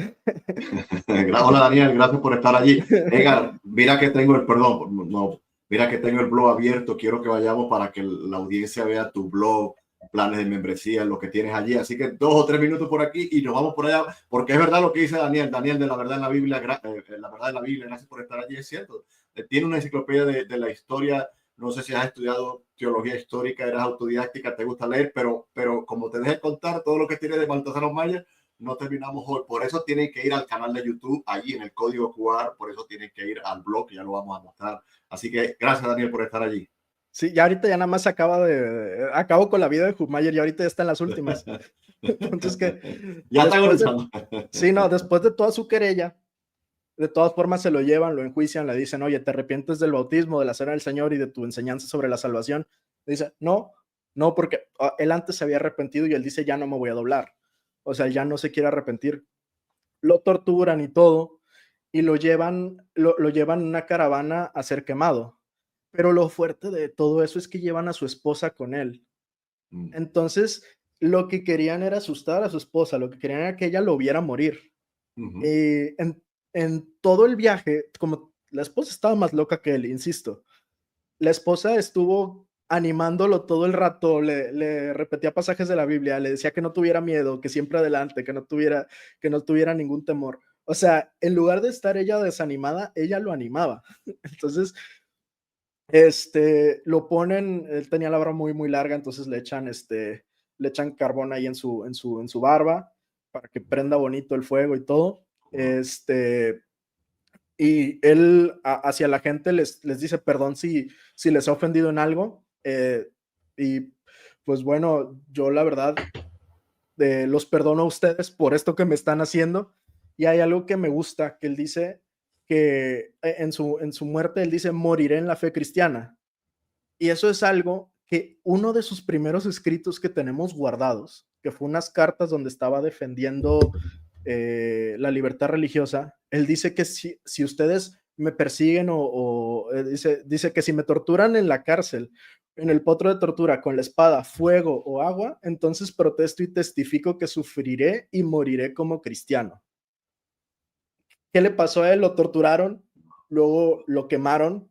Hola Daniel, gracias por estar allí. Edgar, mira que tengo el, perdón, no, mira que tengo el blog abierto. Quiero que vayamos para que la audiencia vea tu blog, planes de membresía, lo que tienes allí. Así que 2 o 3 minutos por aquí y nos vamos por allá, porque es verdad lo que dice Daniel de la verdad en la Biblia, la verdad en la Biblia, gracias por estar allí, es cierto. Tiene una enciclopedia de la historia. No sé si has estudiado teología histórica, eres autodidáctica, te gusta leer, pero como te dejé contar todo lo que tiene de Baltasar Mayer, no terminamos hoy. Por eso tienen que ir al canal de YouTube, allí en el código QR, por eso tienen que ir al blog, ya lo vamos a mostrar. Así que gracias, Daniel, por estar allí. Sí, ya ahorita ya nada más acabo con la vida de Hubmayer y ahorita ya está en las últimas. Entonces que ya está comenzando. Sí, no, después de toda su querella, de todas formas se lo llevan, lo enjuician, le dicen, oye, ¿te arrepientes del bautismo, de la cena del Señor y de tu enseñanza sobre la salvación? Le dice, no, porque él antes se había arrepentido y él dice, ya no me voy a doblar. O sea, ya no se quiere arrepentir. Lo torturan y todo, y lo llevan en una caravana a ser quemado. Pero lo fuerte de todo eso es que llevan a su esposa con él. Entonces, lo que querían era asustar a su esposa, lo que querían era que ella lo viera morir. En todo el viaje, como la esposa estaba más loca que él, insisto, la esposa estuvo animándolo todo el rato, le repetía pasajes de la Biblia, le decía que no tuviera miedo, que siempre adelante, que no tuviera ningún temor. O sea, en lugar de estar ella desanimada, ella lo animaba. Entonces, lo ponen, él tenía la barba muy, muy larga, entonces le echan carbón ahí en su barba para que prenda bonito el fuego y todo. Y él hacia la gente les dice perdón si les ha ofendido en algo. Y pues bueno, yo la verdad los perdono a ustedes por esto que me están haciendo. Y hay algo que me gusta, que él dice que en su muerte, él dice, moriré en la fe cristiana. Y eso es algo que uno de sus primeros escritos que tenemos guardados, que fue unas cartas donde estaba defendiendo la libertad religiosa, él dice que si ustedes me persiguen dice que si me torturan en la cárcel, en el potro de tortura, con la espada, fuego o agua, entonces protesto y testifico que sufriré y moriré como cristiano. ¿Qué le pasó a él? Lo torturaron, luego lo quemaron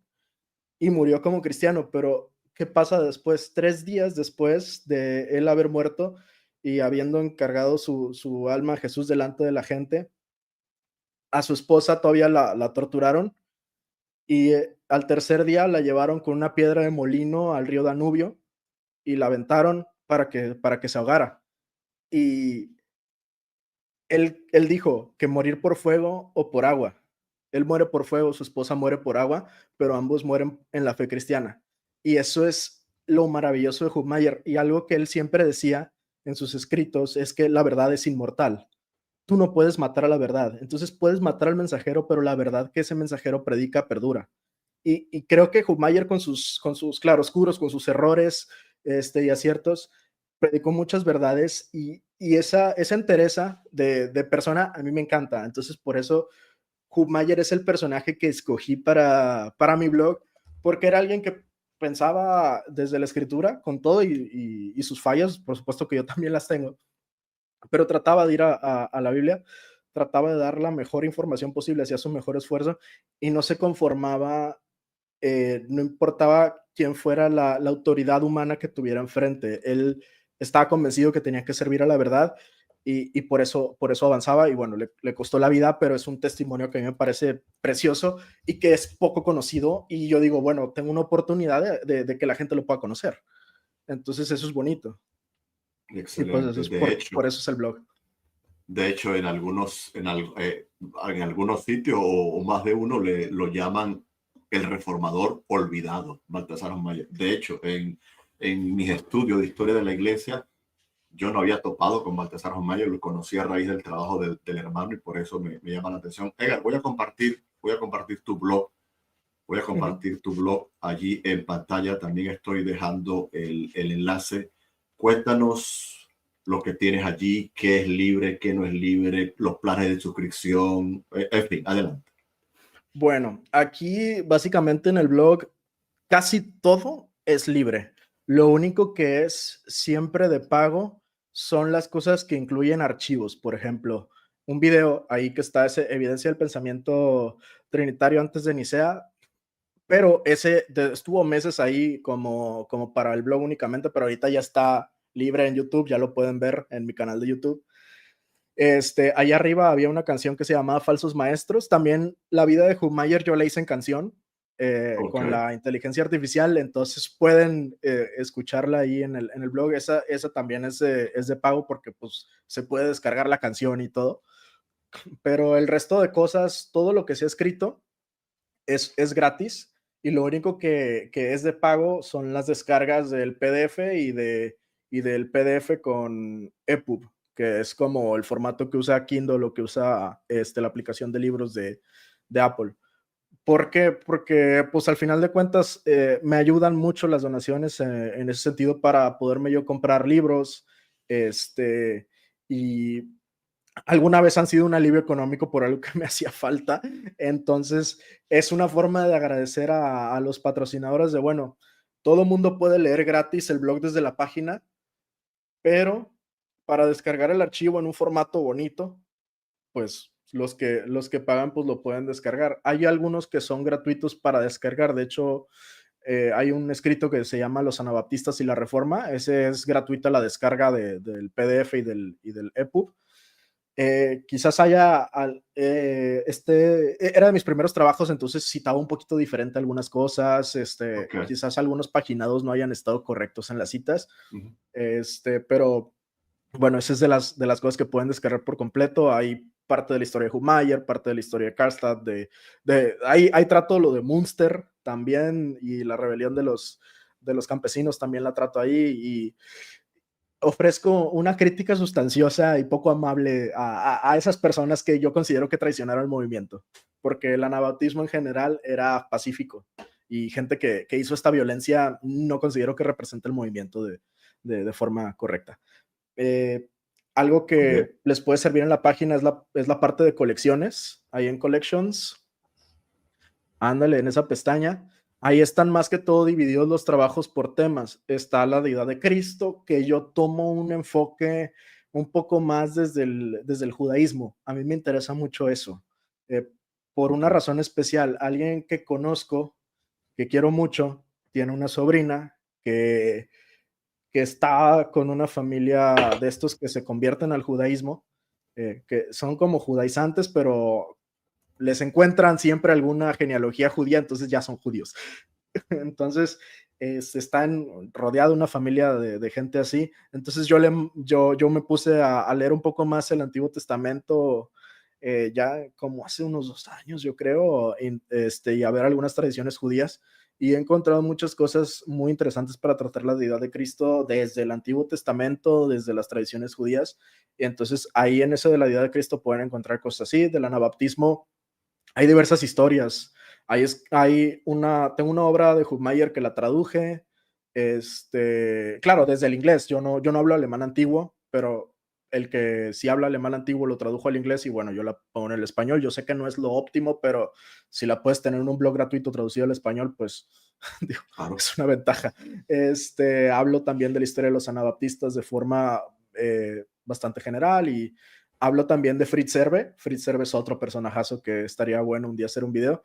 y murió como cristiano, pero ¿qué pasa después? 3 días después de él haber muerto y habiendo encargado su alma a Jesús delante de la gente, a su esposa todavía la torturaron y al tercer día la llevaron con una piedra de molino al río Danubio y la aventaron para que se ahogara. Y él dijo que morir por fuego o por agua. Él muere por fuego, su esposa muere por agua, pero ambos mueren en la fe cristiana. Y eso es lo maravilloso de Hubmayer. Y algo que él siempre decía en sus escritos es que la verdad es inmortal. Tú no puedes matar a la verdad. Entonces puedes matar al mensajero, pero la verdad que ese mensajero predica perdura. Y creo que Hubmayer con sus claroscuros, con sus errores y aciertos, predicó muchas verdades y esa entereza de persona a mí me encanta. Entonces, por eso Hubmayer es el personaje que escogí para mi blog, porque era alguien que pensaba desde la escritura, con todo y sus fallas, por supuesto que yo también las tengo, pero trataba de ir a la Biblia, trataba de dar la mejor información posible, hacía su mejor esfuerzo y no se conformaba no importaba quién fuera la autoridad humana que tuviera enfrente, él estaba convencido que tenía que servir a la verdad y por eso avanzaba y bueno, le costó la vida, pero es un testimonio que a mí me parece precioso y que es poco conocido y yo digo, bueno, tengo una oportunidad de que la gente lo pueda conocer. Entonces eso es bonito. Y pues eso Excelente. es por eso es el blog. De hecho, en algunos sitios o más de uno lo llaman el reformador olvidado, Baltasar Mayer. De hecho, en mis estudios de historia de la iglesia, yo no había topado con Baltasar Mayer, lo conocí a raíz del trabajo del hermano y por eso me llama la atención. Edgar, voy a compartir tu blog. Voy a Ujú. compartir tu blog allí en pantalla. También estoy dejando el enlace. Cuéntanos lo que tienes allí, qué es libre, qué no es libre, los planes de suscripción. En fin, adelante. Bueno, aquí básicamente en el blog casi todo es libre. Lo único que es siempre de pago son las cosas que incluyen archivos. Por ejemplo, un video ahí que está ese evidencia del pensamiento trinitario antes de Nicea, pero estuvo meses ahí como para el blog únicamente, pero ahorita ya está libre en YouTube, ya lo pueden ver en mi canal de YouTube. Allá arriba había una canción que se llamaba Falsos Maestros. También la vida de Humayer yo la hice en canción Ok, con la inteligencia artificial, entonces pueden escucharla ahí en el blog. Esa también es de pago porque pues se puede descargar la canción y todo, pero el resto de cosas, todo lo que se ha escrito es gratis y lo único que es de pago son las descargas del PDF y del PDF con EPUB, que es como el formato que usa Kindle o que usa la aplicación de libros de Apple. ¿Por qué? Porque pues al final de cuentas me ayudan mucho las donaciones en ese sentido para poderme yo comprar libros y alguna vez han sido un alivio económico por algo que me hacía falta. Entonces, es una forma de agradecer a los patrocinadores de, bueno, todo mundo puede leer gratis el blog desde la página, pero para descargar el archivo en un formato bonito, pues los que pagan pues lo pueden descargar. Hay algunos que son gratuitos para descargar. De hecho, hay un escrito que se llama Los Anabaptistas y la Reforma. Ese es gratuita la descarga del PDF y del EPUB. Quizás era de mis primeros trabajos, entonces citaba un poquito diferente algunas cosas, ok. quizás algunos paginados no hayan estado correctos en las citas, Ujú. pero bueno, esa es de las cosas que pueden descargar por completo. Hay parte de la historia de Humayer, parte de la historia de Karlstadt, ahí trato lo de Munster también y la rebelión de los campesinos también la trato ahí y ofrezco una crítica sustanciosa y poco amable a esas personas que yo considero que traicionaron el movimiento, porque el anabautismo en general era pacífico y gente que hizo esta violencia no considero que represente el movimiento de forma correcta. Eh, Algo Muy bien. que les puede servir en la página es la parte de colecciones, ahí en Collections. Ándale, en esa pestaña. Ahí están más que todo divididos los trabajos por temas. Está la deidad de Cristo, que yo tomo un enfoque un poco más desde el judaísmo. A mí me interesa mucho eso. Eh, por Ok. una razón especial, alguien que conozco, que quiero mucho, tiene una sobrina que está con una familia de estos que se convierten al judaísmo, que son como judaizantes, pero les encuentran siempre alguna genealogía judía, entonces ya son judíos. Entonces, están rodeado de una familia de gente así. Entonces yo me puse a leer un poco más el Antiguo Testamento ya como hace unos 2 años, yo creo, y a ver algunas tradiciones judías. Y he encontrado muchas cosas muy interesantes para tratar la deidad de Cristo desde el Antiguo Testamento, desde las tradiciones judías. Y entonces ahí en eso de la deidad de Cristo pueden encontrar cosas así. Del anabaptismo hay diversas historias. Tengo una obra de Hubmaier que la traduje, claro, desde el inglés. Yo no hablo alemán antiguo, pero el que sí habla alemán antiguo lo tradujo al inglés y bueno, yo la pongo en el español. Yo sé que no es lo óptimo, pero si la puedes tener en un blog gratuito traducido al español, pues digo, Claro. es una ventaja. Hablo también de la historia de los anabaptistas de forma bastante general y hablo también de Fritz Serve. Fritz Serve es otro personajazo que estaría bueno un día hacer un video.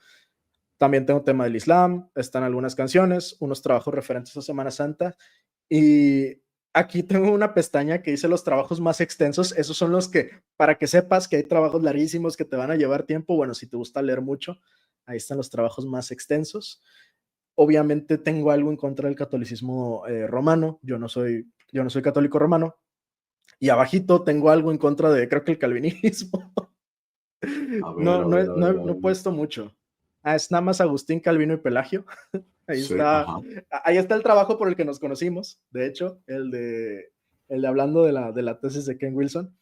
También tengo tema del Islam, están algunas canciones, unos trabajos referentes a Semana Santa. Y aquí tengo una pestaña que dice los trabajos más extensos. Esos son los que, para que sepas que hay trabajos larguísimos que te van a llevar tiempo. Bueno, si te gusta leer mucho, ahí están los trabajos más extensos. Obviamente tengo algo en contra del catolicismo romano. Yo no soy católico romano. Y abajito tengo algo en contra de, creo que el calvinismo. A ver, No, a no, ver, a ver, a no he ver. puesto mucho. Es nada más Agustín, Calvino y Pelagio. Ahí Sí, está, ajá. ahí está el trabajo por el que nos conocimos, de hecho, el de hablando de la tesis de Ken Wilson.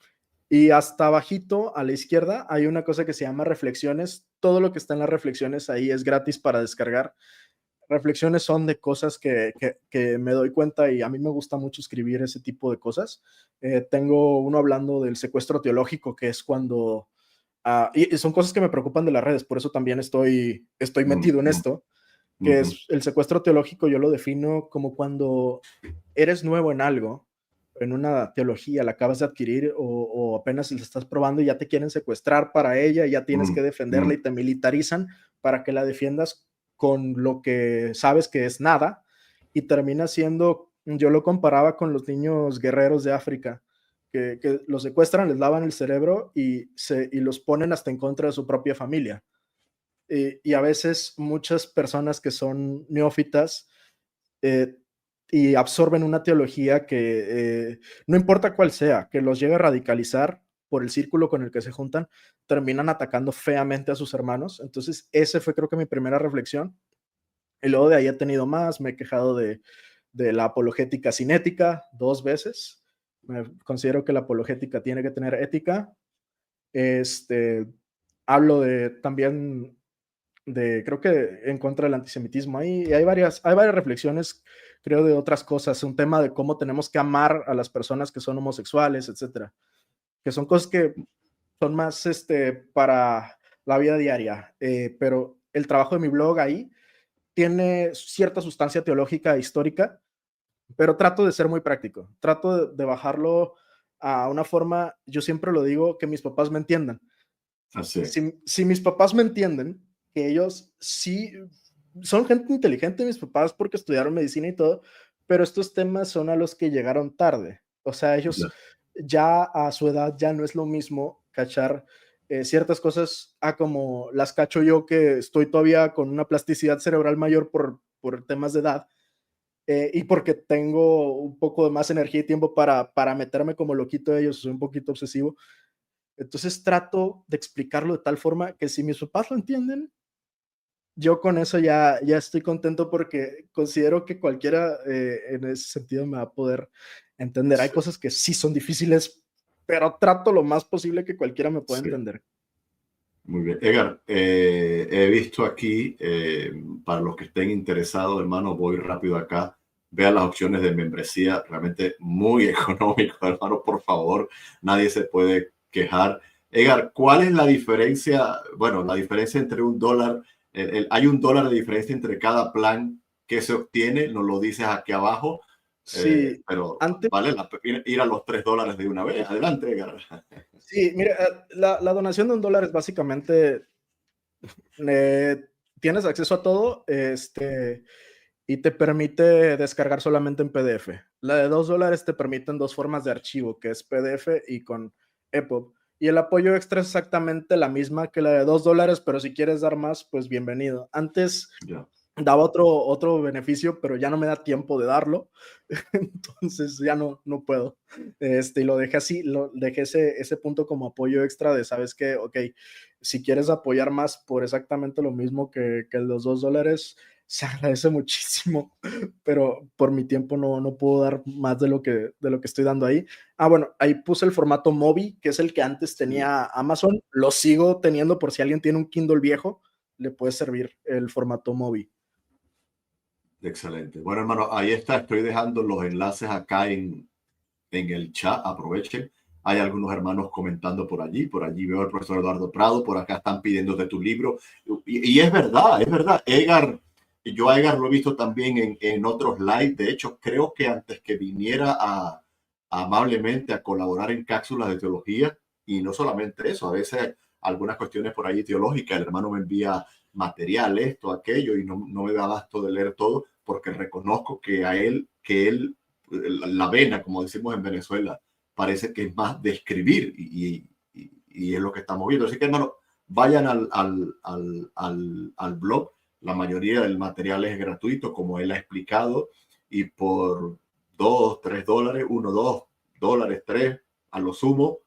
Y hasta abajito, a la izquierda, hay una cosa que se llama reflexiones. Todo lo que está en las reflexiones ahí es gratis para descargar. Reflexiones son de cosas que me doy cuenta y a mí me gusta mucho escribir ese tipo de cosas. Tengo uno hablando del secuestro teológico, que es cuando... y son cosas que me preocupan de las redes, por eso también estoy Mm, metido en mm, esto, que ujú, es el secuestro teológico. Yo lo defino como cuando eres nuevo en algo, en una teología, la acabas de adquirir o apenas la estás probando y ya te quieren secuestrar para ella y ya tienes mm, que defenderla mm, y te militarizan para que la defiendas con lo que sabes que es nada y termina siendo, yo lo comparaba con los niños guerreros de África, que los secuestran, les lavan el cerebro y los ponen hasta en contra de su propia familia. Y a veces muchas personas que son neófitas eh, y absorben una teología que no importa cuál sea, que los llega a radicalizar por el círculo con el que se juntan, terminan atacando feamente a sus hermanos. Entonces, ese fue creo que mi primera reflexión. Y luego de ahí he tenido más, me he quejado de la apologética sin ética 2 veces. Me considero que la apologética tiene que tener ética. Este, hablo de también creo que en contra del antisemitismo. Ahí hay varias reflexiones, creo, de otras cosas, un tema de cómo tenemos que amar a las personas que son homosexuales, etcétera, que son cosas que son más para la vida diaria, pero el trabajo de mi blog ahí tiene cierta sustancia teológica e histórica, pero trato de ser muy práctico, trato de bajarlo a una forma, yo siempre lo digo, que mis papás me entiendan. así es. Si mis papás me entienden, que ellos sí son gente inteligente, mis papás, porque estudiaron medicina y todo, pero estos temas son a los que llegaron tarde. O sea, ellos Ya, ya a su edad ya no es lo mismo cachar ciertas cosas a como las cacho yo, que estoy todavía con una plasticidad cerebral mayor por temas de edad. Y porque tengo un poco de más energía y tiempo para meterme como loquito de ellos, soy un poquito obsesivo. Entonces trato de explicarlo de tal forma que si mis papás lo entienden, yo con eso ya estoy contento porque considero que cualquiera en ese sentido me va a poder entender. Hay sí, cosas que sí son difíciles, pero trato lo más posible que cualquiera me pueda sí. entender. Muy bien. Edgar, he visto aquí, para los que estén interesados, hermano, voy rápido acá. Vean las opciones de membresía, realmente muy económico, hermano, por favor. Nadie se puede quejar. Edgar, ¿cuál es la diferencia? Bueno, la diferencia entre un dólar, hay un dólar de diferencia entre cada plan que se obtiene, nos lo dices aquí abajo, Sí, pero antes, vale la pena ir a los $3 de una vez. Adelante, Edgar. sí, mira, la donación de $1 es básicamente, eh, tienes acceso a todo, y te permite descargar solamente en PDF. La de $2 te permiten dos formas de archivo, que es PDF y con EPUB. Y el apoyo extra es exactamente la misma que la de $2, pero si quieres dar más, pues bienvenido. Antes Ya, daba otro beneficio, pero ya no me da tiempo de darlo, entonces ya no puedo. Y lo dejé así, lo dejé ese punto como apoyo extra de, sabes que, ok, si quieres apoyar más por exactamente lo mismo que los $2, se agradece muchísimo, pero por mi tiempo no puedo dar más de lo que estoy dando ahí. Bueno, ahí puse el formato Mobi, que es el que antes sí. tenía Amazon, lo sigo teniendo por si alguien tiene un Kindle viejo, le puede servir el formato Mobi. Excelente. Bueno, hermano, ahí está. Estoy dejando los enlaces acá en el chat. Aprovechen. Hay algunos hermanos comentando por allí. Por allí veo al profesor Eduardo Prado. Por acá están pidiéndote tu libro. Y es verdad, es verdad. Edgar, yo a Edgar lo he visto también en otros live. De hecho, creo que antes que viniera amablemente a colaborar en cápsulas de teología, y no solamente eso, a veces algunas cuestiones por allí teológicas, el hermano me envía material, esto, aquello, y no me da abasto de leer todo, porque reconozco que él, la vena, como decimos en Venezuela, parece que es más de escribir y es lo que estamos viendo. Así que, hermano, vayan al blog. La mayoría del material es gratuito, como él ha explicado, y por $2, $3, $1, $2, $3, a lo sumo,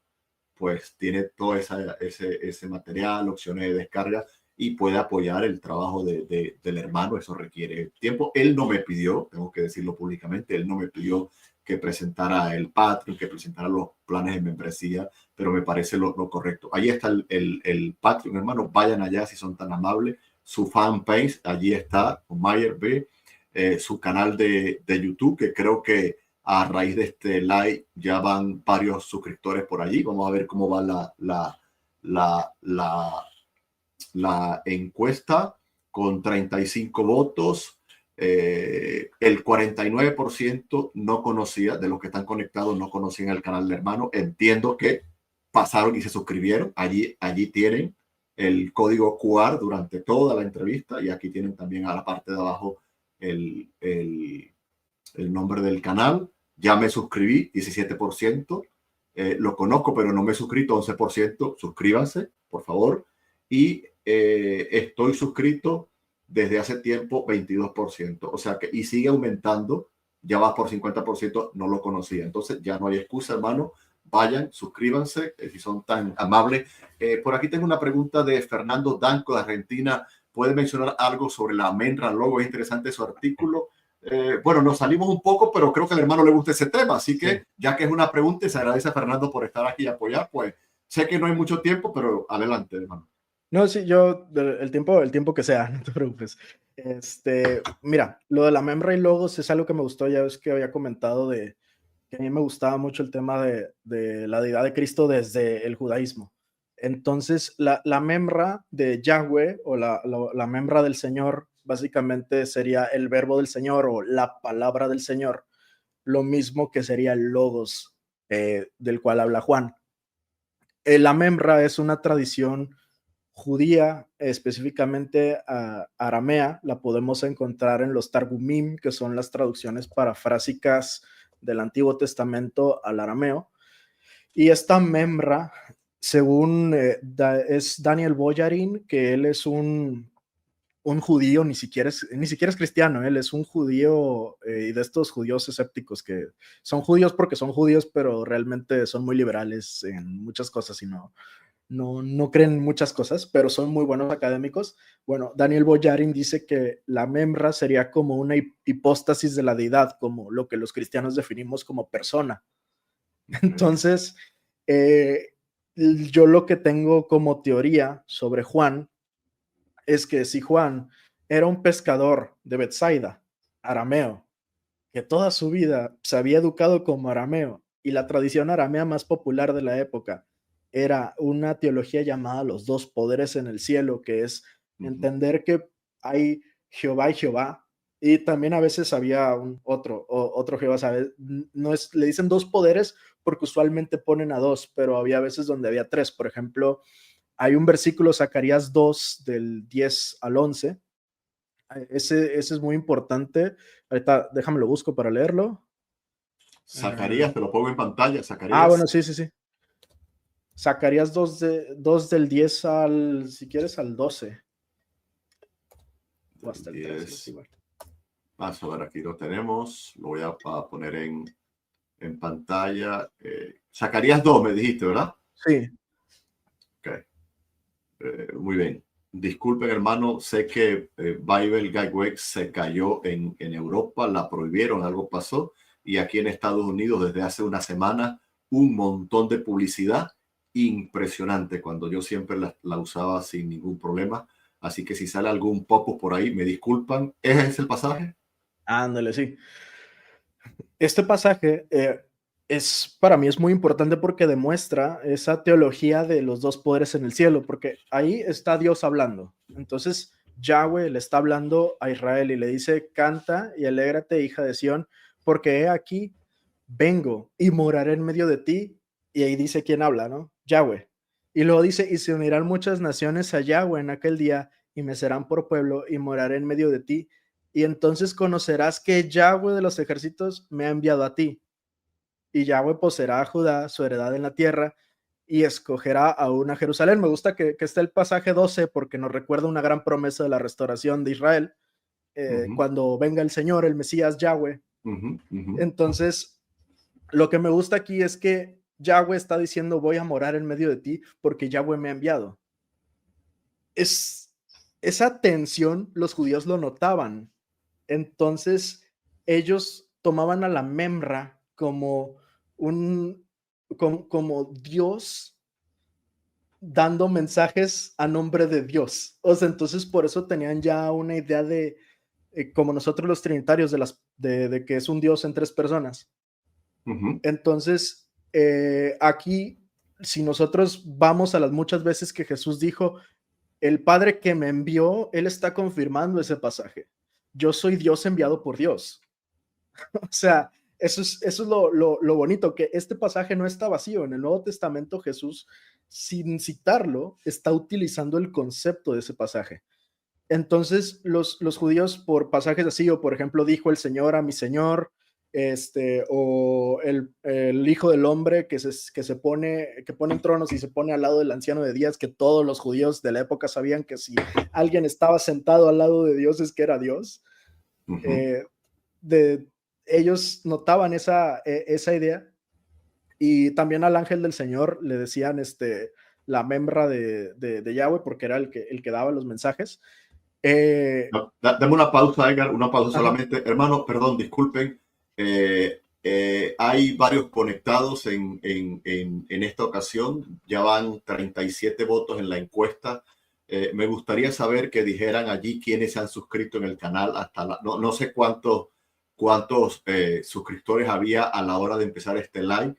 pues tiene todo ese material, opciones de descarga y puede apoyar el trabajo del hermano. Eso requiere tiempo. Él no me pidió, tengo que decirlo públicamente, él no me pidió que presentara el Patreon, que presentara los planes de membresía, pero me parece lo correcto. Ahí está el Patreon, hermano. Vayan allá si son tan amables. Su fanpage, allí está, Mayer B. Su canal de YouTube, que creo que a raíz de este live ya van varios suscriptores por allí. Vamos a ver cómo va la encuesta con 35 votos. El 49% no conocía, de los que están conectados, no conocían el canal de hermano. Entiendo que pasaron y se suscribieron. Allí tienen el código QR durante toda la entrevista, y aquí tienen también a la parte de abajo el nombre del canal. Ya me suscribí, 17%. Lo conozco, pero no me he suscrito, 11%. Suscríbanse, por favor. Y estoy suscrito desde hace tiempo, 22%. O sea que, y sigue aumentando, ya va por 50%, no lo conocía. Entonces ya no hay excusa, hermano. Vayan, suscríbanse, si son tan amables. Por aquí tengo una pregunta de Fernando Danco, de Argentina. ¿Puede mencionar algo sobre la Menra Logo? Es interesante su artículo. Bueno, nos salimos un poco, pero creo que al hermano le gusta ese tema, así que sí, ya que es una pregunta, y se agradece a Fernando por estar aquí y apoyar. Pues sé que no hay mucho tiempo, pero adelante, hermano. No, sí, yo, el tiempo que sea, no te preocupes. Mira, lo de la Memra y logos es algo que me gustó. Ya ves que había comentado de que a mí me gustaba mucho el tema de la deidad de Cristo desde el judaísmo. Entonces, la Memra de Yahweh, o la Memra del Señor, básicamente sería el verbo del Señor o la palabra del Señor, lo mismo que sería el logos del cual habla Juan. La Memra es una tradición judía, específicamente aramea. La podemos encontrar en los Targumim, que son las traducciones parafrásicas del Antiguo Testamento al arameo. Y esta Memra, según es Daniel Boyarin, que él es un judío, ni siquiera es cristiano, él es un judío, y de estos judíos escépticos que son judíos porque son judíos, pero realmente son muy liberales en muchas cosas y no creen muchas cosas, pero son muy buenos académicos. Bueno, Daniel Boyarin dice que la Memra sería como una hipóstasis de la deidad, como lo que los cristianos definimos como persona. Entonces, yo lo que tengo como teoría sobre Juan es que si Juan era un pescador de Betsaida, arameo, que toda su vida se había educado como arameo, y la tradición aramea más popular de la época era una teología llamada los dos poderes en el cielo, que es entender que hay Jehová y Jehová, y también a veces había otro Jehová, ¿sabes? No es, le dicen dos poderes porque usualmente ponen a dos, pero había veces donde había tres. Por ejemplo, hay un versículo, Zacarías 2, del 10 al 11. Ese es muy importante. Ahorita déjame lo busco para leerlo. Zacarías, te lo pongo en pantalla, Zacarías. Bueno, sí. Zacarías 2 del 10 al, si quieres, al 12. O hasta el 13, igual. Vamos a ver, aquí lo tenemos. Lo voy a poner en pantalla. Zacarías 2, me dijiste, ¿verdad? Sí. Ok. Muy bien. Disculpen, hermano, sé que Bible Gateway se cayó en Europa, la prohibieron, algo pasó, y aquí en Estados Unidos desde hace una semana un montón de publicidad impresionante, cuando yo siempre la usaba sin ningún problema. Así que si sale algún pop-up por ahí, me disculpan. ¿Ese es el pasaje? Ándale, sí. Este pasaje para mí es muy importante porque demuestra esa teología de los dos poderes en el cielo, porque ahí está Dios hablando. Entonces Yahweh le está hablando a Israel y le dice: canta y alégrate, hija de Sión, porque he aquí vengo y moraré en medio de ti. Y ahí dice quién habla, ¿no? Yahweh. Y luego dice: y se unirán muchas naciones a Yahweh en aquel día, y me serán por pueblo, y moraré en medio de ti. Y entonces conocerás que Yahweh de los ejércitos me ha enviado a ti. Y Yahweh poseerá a Judá, su heredad en la tierra, y escogerá aún a Jerusalén. Me gusta que esté el pasaje 12 porque nos recuerda una gran promesa de la restauración de Israel, Ujú, cuando venga el Señor, el Mesías Yahweh. ujú, ujú, Entonces, lo que me gusta aquí es que Yahweh está diciendo, voy a morar en medio de ti porque Yahweh me ha enviado. Es, esa tensión los judíos lo notaban. Entonces, ellos tomaban a la Memra como un, como Dios dando mensajes a nombre de Dios. O sea, entonces por eso tenían ya una idea de, como nosotros los trinitarios, de que es un Dios en tres personas. ujú. Entonces, aquí, si nosotros vamos a las muchas veces que Jesús dijo, el Padre que me envió, Él está confirmando ese pasaje. Yo soy Dios enviado por Dios. O sea, eso es lo bonito, que este pasaje no está vacío. En el Nuevo Testamento Jesús, sin citarlo, está utilizando el concepto de ese pasaje. Entonces, los judíos por pasajes así, o por ejemplo, dijo el Señor a mi Señor, o el Hijo del Hombre que pone en tronos y se pone al lado del Anciano de Días, que todos los judíos de la época sabían que si alguien estaba sentado al lado de Dios es que era Dios. Ujú. Eh, de, ellos notaban esa idea, y también al ángel del Señor le decían la membra de Yahweh, porque era el que daba los mensajes. Eh, No, dame una pausa, Edgar, una pausa ajá, solamente. Hermano, perdón, disculpen. Hay varios conectados en esta ocasión. Ya van 37 votos en la encuesta. Me gustaría saber que dijeran allí quiénes se han suscrito en el canal. No sé cuántos suscriptores había a la hora de empezar este live.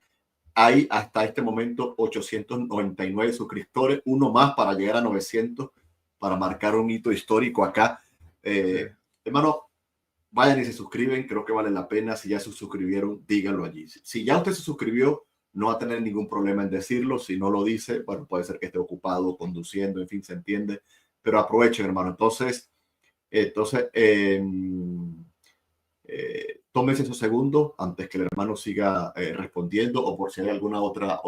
Hay hasta este momento 899 suscriptores, uno más para llegar a 900, para marcar un hito histórico acá. sí. Hermano, vayan y se suscriben, creo que vale la pena. Si ya se suscribieron, díganlo allí. Si ya usted se suscribió, no va a tener ningún problema en decirlo. Si no lo dice, bueno, puede ser que esté ocupado conduciendo, en fin, se entiende. Pero aprovechen, hermano. Entonces tómese esos segundos antes que el hermano siga respondiendo, o por si hay alguna otra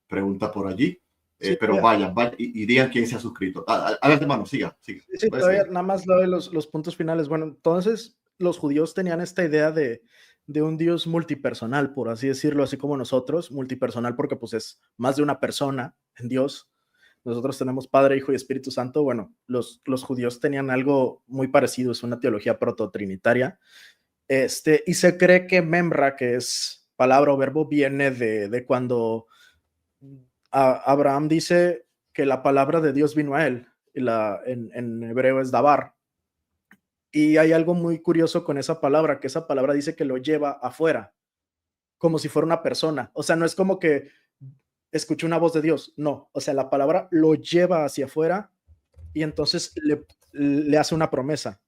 pregunta por allí. Sí, Pero vayan y digan quién se ha suscrito. Adelante, hermano, siga. sí, Puede todavía seguir. nada más lo de los puntos finales. Bueno, entonces los judíos tenían esta idea de un Dios multipersonal, por así decirlo, así como nosotros, multipersonal porque pues es más de una persona en Dios. Nosotros tenemos Padre, Hijo y Espíritu Santo. Bueno, los judíos tenían algo muy parecido, es una teología prototrinitaria. Y se cree que Memra, que es palabra o verbo, viene de cuando Abraham dice que la palabra de Dios vino a él, y en hebreo es dabar. Y hay algo muy curioso con esa palabra, que esa palabra dice que lo lleva afuera, como si fuera una persona. O sea, no es como que escuché una voz de Dios, no. O sea, la palabra lo lleva hacia afuera y entonces le hace una promesa.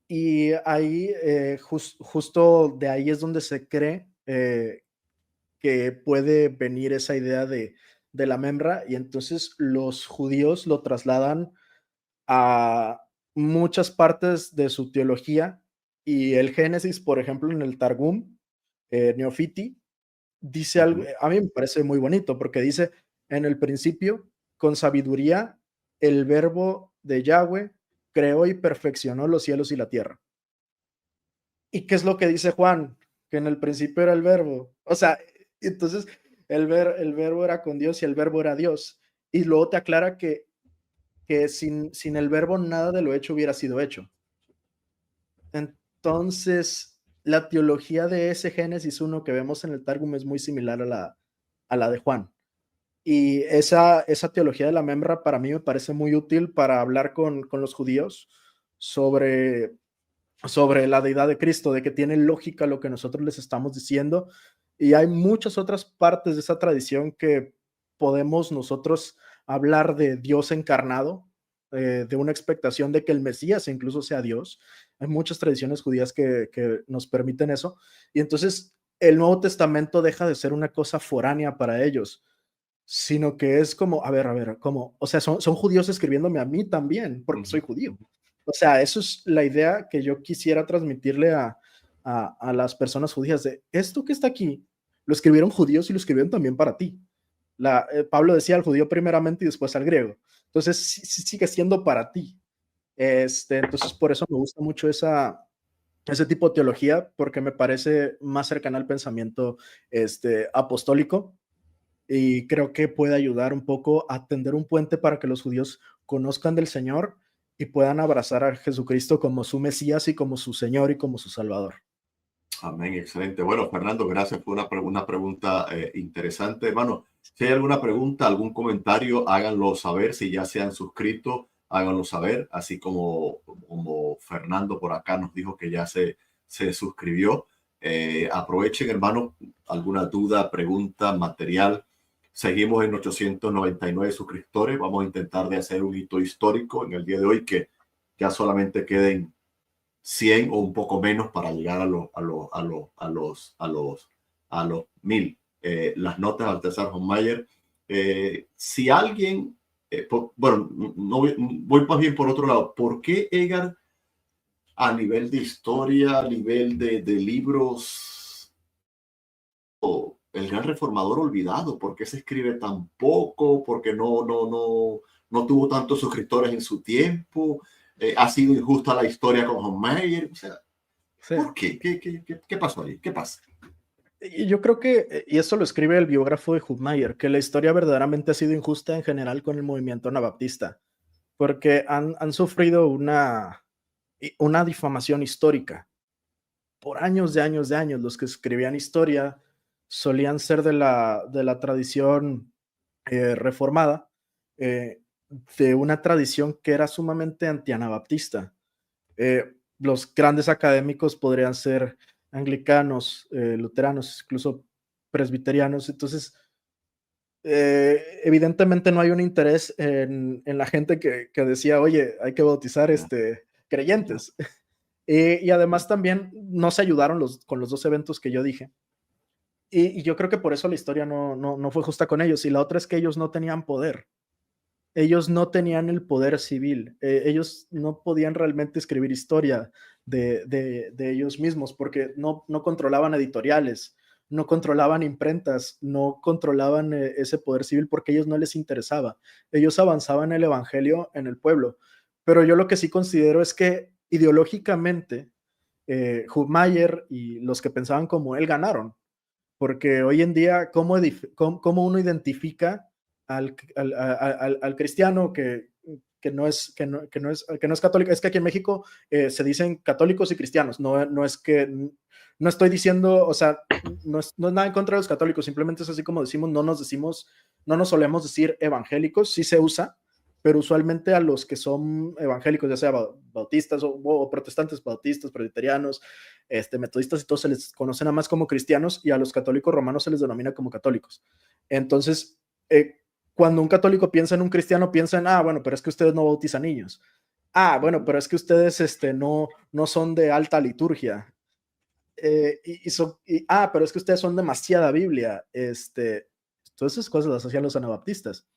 Y ahí, justo de ahí es donde se cree que puede venir esa idea de la memra, y entonces los judíos lo trasladan a muchas partes de su teología, y el Génesis, por ejemplo, en el Targum, Neofiti, dice algo, Ujú. a mí me parece muy bonito, porque dice, en el principio, con sabiduría, el verbo de Yahweh creó y perfeccionó los cielos y la tierra. ¿Y qué es lo que dice Juan? Que en el principio era el verbo. O sea, entonces el verbo era con Dios y el verbo era Dios. Y luego te aclara que sin el verbo nada de lo hecho hubiera sido hecho. Entonces, la teología de ese Génesis 1 que vemos en el Targum es muy similar a la de Juan. Y esa teología de la Memra para mí me parece muy útil para hablar con los judíos sobre la deidad de Cristo, de que tiene lógica lo que nosotros les estamos diciendo. Y hay muchas otras partes de esa tradición que podemos nosotros hablar de Dios encarnado, de una expectación de que el Mesías incluso sea Dios. Hay muchas tradiciones judías que nos permiten eso. Y entonces el Nuevo Testamento deja de ser una cosa foránea para ellos, sino que es como, a ver, como, o sea, son judíos escribiéndome a mí también, porque soy Ujú, judío. ujú. O sea, eso es la idea que yo quisiera transmitirle a las personas judías de esto que está aquí, lo escribieron judíos y lo escribieron también para ti. Pablo decía al judío primeramente y después al griego. Entonces, sigue siendo para ti. Entonces, por eso me gusta mucho ese tipo de teología, porque me parece más cercana al pensamiento apostólico y creo que puede ayudar un poco a tender un puente para que los judíos conozcan del Señor y puedan abrazar a Jesucristo como su Mesías y como su Señor y como su Salvador. Amén, excelente. Bueno, Fernando, gracias por una pregunta interesante. Hermano, si hay alguna pregunta, algún comentario, háganlo saber. Si ya se han suscrito, háganlo saber. Así como Fernando por acá nos dijo que ya se suscribió. Aprovechen, hermano, alguna duda, pregunta, material. Seguimos en 899 suscriptores. Vamos a intentar de hacer un hito histórico en el día de hoy, que ya solamente queden 100 o un poco menos para llegar a los 1000. Las notas al Baltasar Mayer. Si alguien, bueno, no voy más bien por otro lado. ¿Por qué Edgar, a nivel de historia, a nivel de libros, el gran reformador olvidado? ¿Por qué se escribe tan poco? ¿Por qué no tuvo tantos suscriptores en su tiempo? ¿Ha sido injusta la historia con Hofmeier? O sea, Sí. ¿por qué? ¿Qué pasó ahí? ¿Qué pasa? Y yo creo que, y eso lo escribe el biógrafo de Hubmaier, que la historia verdaderamente ha sido injusta en general con el movimiento anabaptista, porque han sufrido una difamación histórica. Por años de años de años, los que escribían historia solían ser de la tradición reformada, de una tradición que era sumamente antianabaptista. Los grandes académicos podrían ser anglicanos, luteranos, incluso presbiterianos. Entonces, evidentemente no hay un interés en la gente que decía, oye, hay que bautizar Ya, ya. creyentes. Y además también no se ayudaron con los dos eventos que yo dije. Y yo creo que por eso la historia no fue justa con ellos. Y la otra es que ellos no tenían poder. Ellos no tenían el poder civil. Ellos no podían realmente escribir historia de ellos mismos porque no controlaban editoriales, no controlaban imprentas, no controlaban ese poder civil porque a ellos no les interesaba. Ellos avanzaban el evangelio en el pueblo. Pero yo lo que sí considero es que ideológicamente Hubmaier y los que pensaban como él ganaron, porque hoy en día, ¿cómo uno identifica al cristiano que no es católico? Es que aquí en México se dicen católicos y cristianos, no estoy diciendo, o sea, no es nada en contra de los católicos, simplemente es así como decimos, no nos solemos decir evangélicos, sí se usa, pero usualmente a los que son evangélicos, ya sea bautistas o protestantes, bautistas, presbiterianos, metodistas y todos se les conoce nada más como cristianos y a los católicos romanos se les denomina como católicos. Entonces, cuando un católico piensa en un cristiano, piensa en, bueno, pero es que ustedes no bautizan niños. Bueno, pero es que ustedes no son de alta liturgia. Pero es que ustedes son demasiada Biblia. Todas esas cosas las hacían los anabaptistas.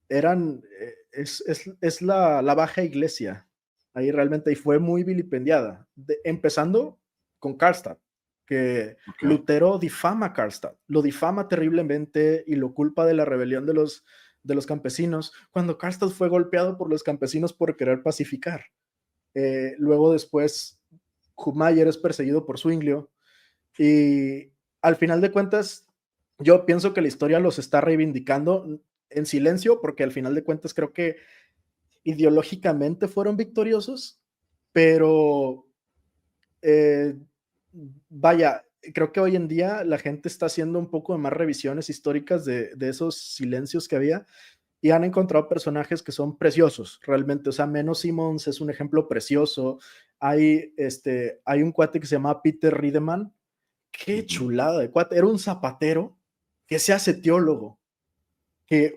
Es la baja iglesia ahí realmente, y fue muy vilipendiada, empezando con Karlstadt, que Okay. Lutero difama a Karlstadt, lo difama terriblemente y lo culpa de la rebelión de los campesinos, cuando Karlstadt fue golpeado por los campesinos por querer pacificar. Luego después, Hubmaier es perseguido por Zwinglio, y al final de cuentas, yo pienso que la historia los está reivindicando en silencio, porque al final de cuentas creo que ideológicamente fueron victoriosos, pero eh, vaya, creo que hoy en día la gente está haciendo un poco de más revisiones históricas de esos silencios que había y han encontrado personajes que son preciosos, realmente. O sea, Menno Simons es un ejemplo precioso. Hay un cuate que se llama Peter Riedemann. Qué Ujú. chulada de cuate. Era un zapatero que se hace teólogo,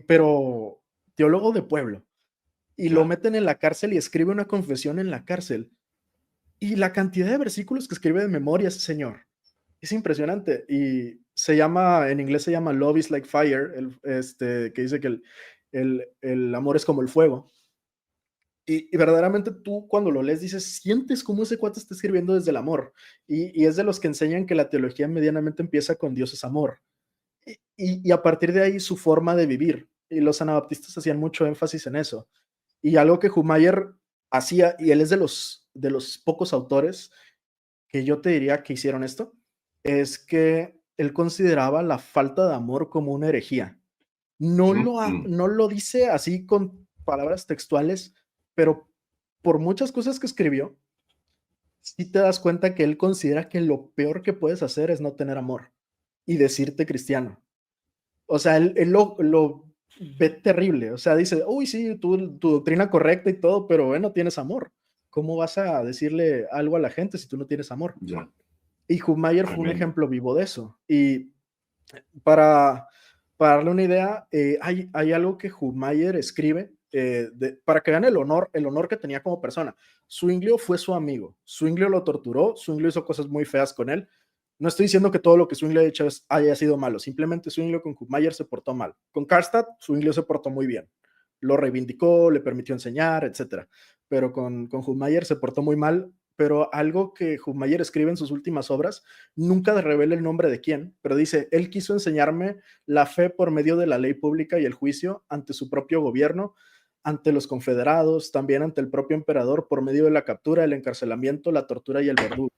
pero teólogo de pueblo. Y lo Ya. meten en la cárcel y escribe una confesión en la cárcel. Y la cantidad de versículos que escribe de memoria ese señor es impresionante. en inglés se llama Love is Like Fire, que dice que el amor es como el fuego. Y verdaderamente tú cuando lo lees dices, sientes cómo ese cuate está escribiendo desde el amor. Y es de los que enseñan que la teología medianamente empieza con Dios es amor. Y a partir de ahí su forma de vivir. Y los anabaptistas hacían mucho énfasis en eso. Y algo que Schumacher hacía, y él es de los pocos autores que yo te diría que hicieron esto, es que él consideraba la falta de amor como una herejía. No lo dice así con palabras textuales, pero por muchas cosas que escribió, sí te das cuenta que él considera que lo peor que puedes hacer es no tener amor y decirte cristiano. O sea, él lo ve terrible. O sea, dice, uy, sí, tu doctrina correcta y todo, pero no tienes amor. ¿Cómo vas a decirle algo a la gente si tú no tienes amor? Ya, Y Schumacher fue un tremendo. ejemplo vivo de eso. Y para, para darle una idea, hay algo que Schumacher escribe para que vean el honor que tenía como persona. Zwinglio fue su amigo. Zwinglio lo torturó. Zwinglio hizo cosas muy feas con él. No estoy diciendo que todo lo que Zwinglio ha hecho haya sido malo. Simplemente Zwinglio con Schumacher se portó mal. Con Karlstadt, Zwinglio se portó muy bien. Lo reivindicó, le permitió enseñar, etc. Pero con Schumacher se portó muy mal. Pero algo que Schumacher escribe en sus últimas obras, nunca revela el nombre de quién, pero dice, él quiso enseñarme la fe por medio de la ley pública y el juicio ante su propio gobierno, ante los confederados, también ante el propio emperador por medio de la captura, el encarcelamiento, la tortura y el verdugo.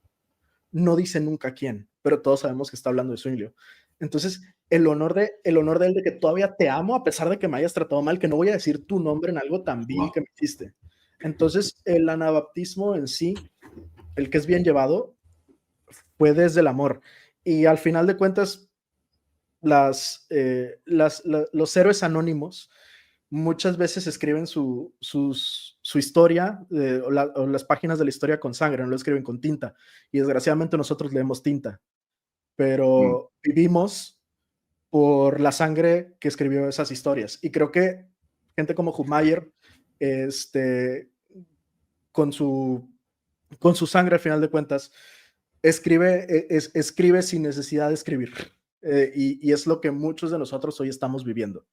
No dice nunca quién, pero todos sabemos que está hablando de Zwinglio. Entonces, el honor de él de que todavía te amo a pesar de que me hayas tratado mal, que no voy a decir tu nombre en algo tan vil que Wow. me hiciste. Entonces, el anabaptismo en sí, el que es bien llevado, fue desde el amor. Y al final de cuentas, los héroes anónimos muchas veces escriben su historia o las páginas de la historia con sangre, no lo escriben con tinta. Y desgraciadamente nosotros leemos tinta, Mm. pero vivimos por la sangre que escribió esas historias. Y creo que gente como Schumacher, con su, con su sangre al final de cuentas, escribe sin necesidad de escribir. Y es lo que muchos de nosotros hoy estamos viviendo.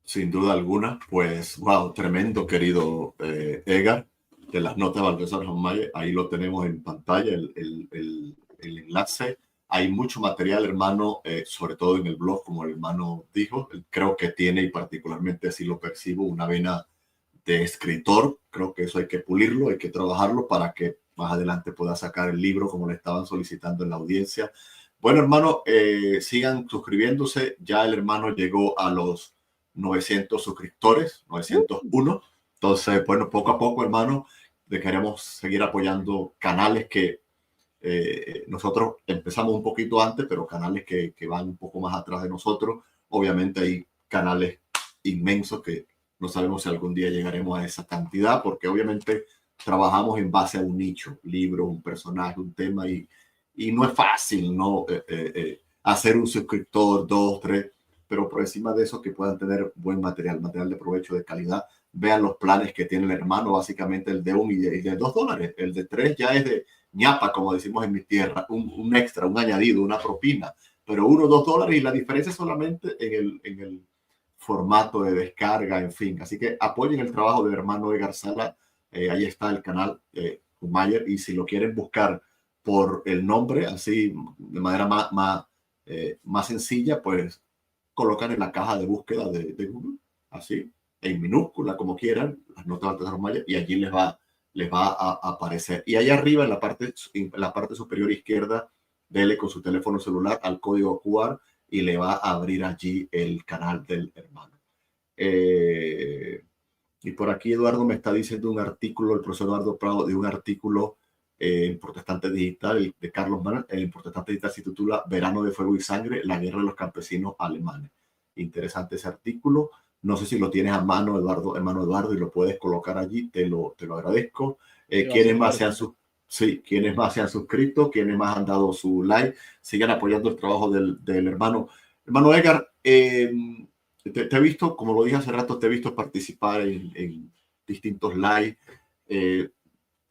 Sin duda alguna, pues, wow, tremendo, querido Edgar, de las notas de Baltasar Schumacher. Ahí lo tenemos en pantalla, el enlace. Hay mucho material, hermano, sobre todo en el blog, como el hermano dijo. Creo que tiene, y particularmente así lo percibo, una vena de escritor. Creo que eso hay que pulirlo, hay que trabajarlo para que más adelante pueda sacar el libro como le estaban solicitando en la audiencia. Bueno, hermano, sigan suscribiéndose. Ya el hermano llegó a los 900 suscriptores, 901. Entonces, bueno, poco a poco, hermano, queremos seguir apoyando canales que nosotros empezamos un poquito antes, pero canales que van un poco más atrás de nosotros. Obviamente hay canales inmensos que no sabemos si algún día llegaremos a esa cantidad, porque obviamente trabajamos en base a un nicho, libro, un personaje, un tema, y no es fácil, ¿no? Hacer un suscriptor, 2, 3, pero por encima de eso que puedan tener buen material, material de provecho, de calidad. Vean los planes que tiene el hermano, básicamente el de $1 y de $2. El de 3 ya es de ñapa, como decimos en mi tierra, un extra, un añadido, una propina, pero $1, $2, y la diferencia es solamente en el formato de descarga, en fin. Así que apoyen el trabajo del hermano Edgar Sala. Ahí está el canal Schumacher, y si lo quieren buscar por el nombre, así de manera más sencilla, pues colocan en la caja de búsqueda de Google, así, en minúscula, como quieran, las notas de Baltasar Schumacher, y allí les va a aparecer. Y ahí arriba, en la parte superior izquierda, dele con su teléfono celular al código QR y le va a abrir allí el canal del hermano. Y por aquí Eduardo me está diciendo un artículo, el profesor Eduardo Prado, de un artículo en Protestante Digital, de Carlos Mann, en Protestante Digital, se titula Verano de Fuego y Sangre, la guerra de los campesinos alemanes. Interesante ese artículo. No sé si lo tienes a mano, Eduardo, hermano Eduardo, y lo puedes colocar allí, te lo agradezco. ¿Quiénes más se han suscrito? ¿Quiénes más han dado su like? Sigan apoyando el trabajo del hermano. Hermano Edgar, te he visto, como lo dije hace rato, te he visto participar en distintos live.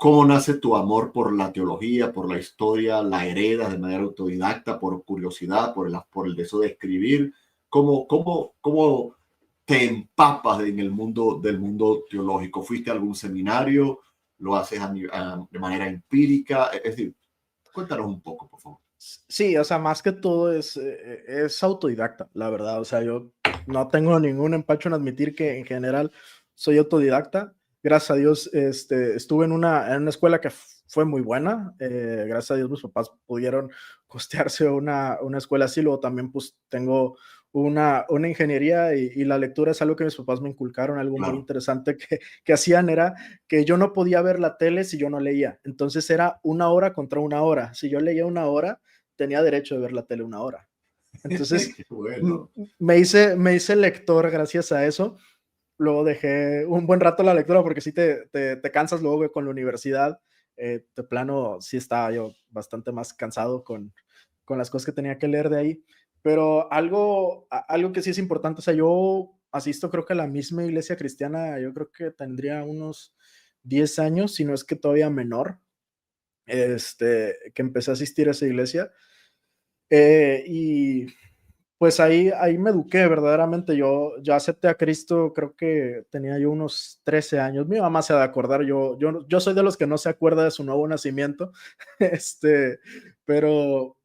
¿Cómo nace tu amor por la teología, por la historia? ¿La heredas de manera autodidacta, por curiosidad, por el deseo de escribir? ¿Cómo te empapas en el mundo del mundo teológico? ¿Fuiste a algún seminario? ¿Lo haces de manera empírica? Es decir, cuéntanos un poco, por favor. Sí, o sea, más que todo es autodidacta, la verdad. O sea, yo no tengo ningún empacho en admitir que en general soy autodidacta. Gracias a Dios, estuve en una escuela que fue muy buena. Gracias a Dios, mis papás pudieron costearse una escuela así. Luego también, pues, tengo una ingeniería y la lectura es algo que mis papás me inculcaron. Algo muy Claro. interesante que hacían era que yo no podía ver la tele si yo no leía. Entonces era una hora contra una hora. Si yo leía una hora, tenía derecho de ver la tele una hora. Entonces, Qué bueno. me hice lector gracias a eso. Luego dejé un buen rato la lectura porque sí te cansas luego con la universidad. De plano, sí estaba yo bastante más cansado con las cosas que tenía que leer de ahí. Pero algo que sí es importante, o sea, yo asisto creo que a la misma iglesia cristiana, yo creo que tendría unos 10 años, si no es que todavía menor, que empecé a asistir a esa iglesia. Y pues ahí me eduqué verdaderamente. Yo acepté a Cristo, creo que tenía yo unos 13 años. Mi mamá se ha de acordar, yo soy de los que no se acuerda de su nuevo nacimiento, pero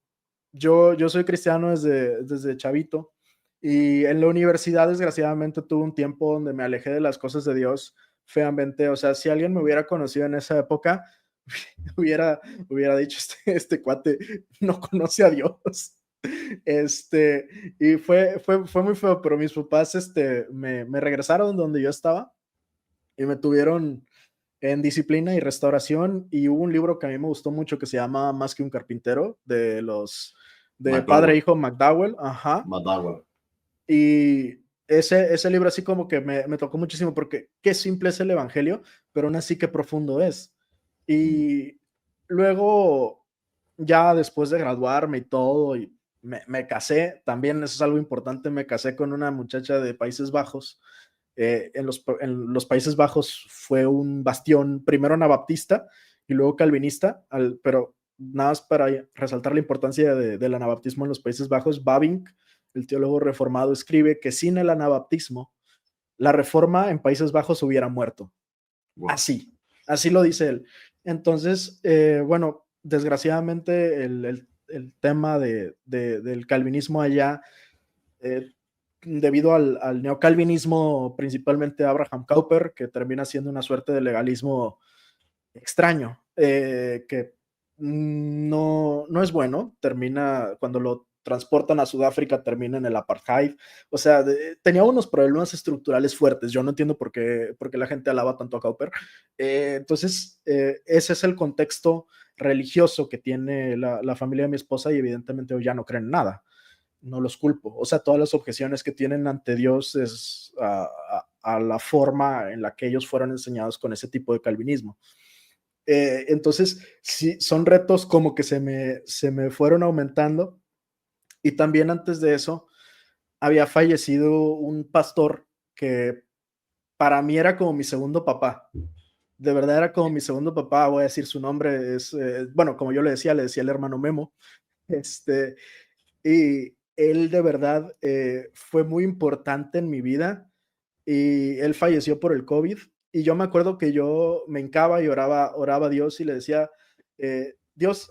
yo soy cristiano desde chavito. Y en la universidad, desgraciadamente, tuve un tiempo donde me alejé de las cosas de Dios feamente. O sea, si alguien me hubiera conocido en esa época, hubiera, hubiera dicho, este cuate no conoce a Dios. Este, y fue muy feo, pero mis papás me regresaron donde yo estaba y me tuvieron en disciplina y restauración. Y hubo un libro que a mí me gustó mucho que se llama Más que un carpintero, de padre e McDowell. hijo McDowell, ajá. McDowell. Y ese libro así como que me tocó muchísimo porque qué simple es el evangelio, pero aún así qué profundo es. Y luego, ya después de graduarme y todo, y me casé, también eso es algo importante, me casé con una muchacha de Países Bajos. En los Países Bajos fue un bastión, primero anabaptista y luego calvinista, pero nada más para resaltar la importancia del anabaptismo en los Países Bajos. Bavinck, el teólogo reformado, escribe que sin el anabaptismo, la reforma en Países Bajos hubiera muerto. Wow. Así lo dice él. Entonces, bueno, desgraciadamente el tema del calvinismo allá, eh, debido al neocalvinismo, principalmente Abraham Kuyper, que termina siendo una suerte de legalismo extraño, que no es bueno, termina cuando lo transportan a Sudáfrica, termina en el apartheid. O sea, tenía unos problemas estructurales fuertes. Yo no entiendo por qué la gente alaba tanto a Cowper. Entonces, ese es el contexto religioso que tiene la familia de mi esposa, y evidentemente hoy ya no creen nada. No los culpo. O sea, todas las objeciones que tienen ante Dios es a la forma en la que ellos fueron enseñados con ese tipo de calvinismo. Entonces, sí, son retos como que se me fueron aumentando. Y también antes de eso, había fallecido un pastor que para mí era como mi segundo papá. De verdad era como mi segundo papá. Voy a decir su nombre. Bueno, como yo le decía el hermano Memo. Este, y él de verdad fue muy importante en mi vida. Y él falleció por el COVID. Y yo me acuerdo que yo me hincaba y oraba a Dios y le decía, Dios,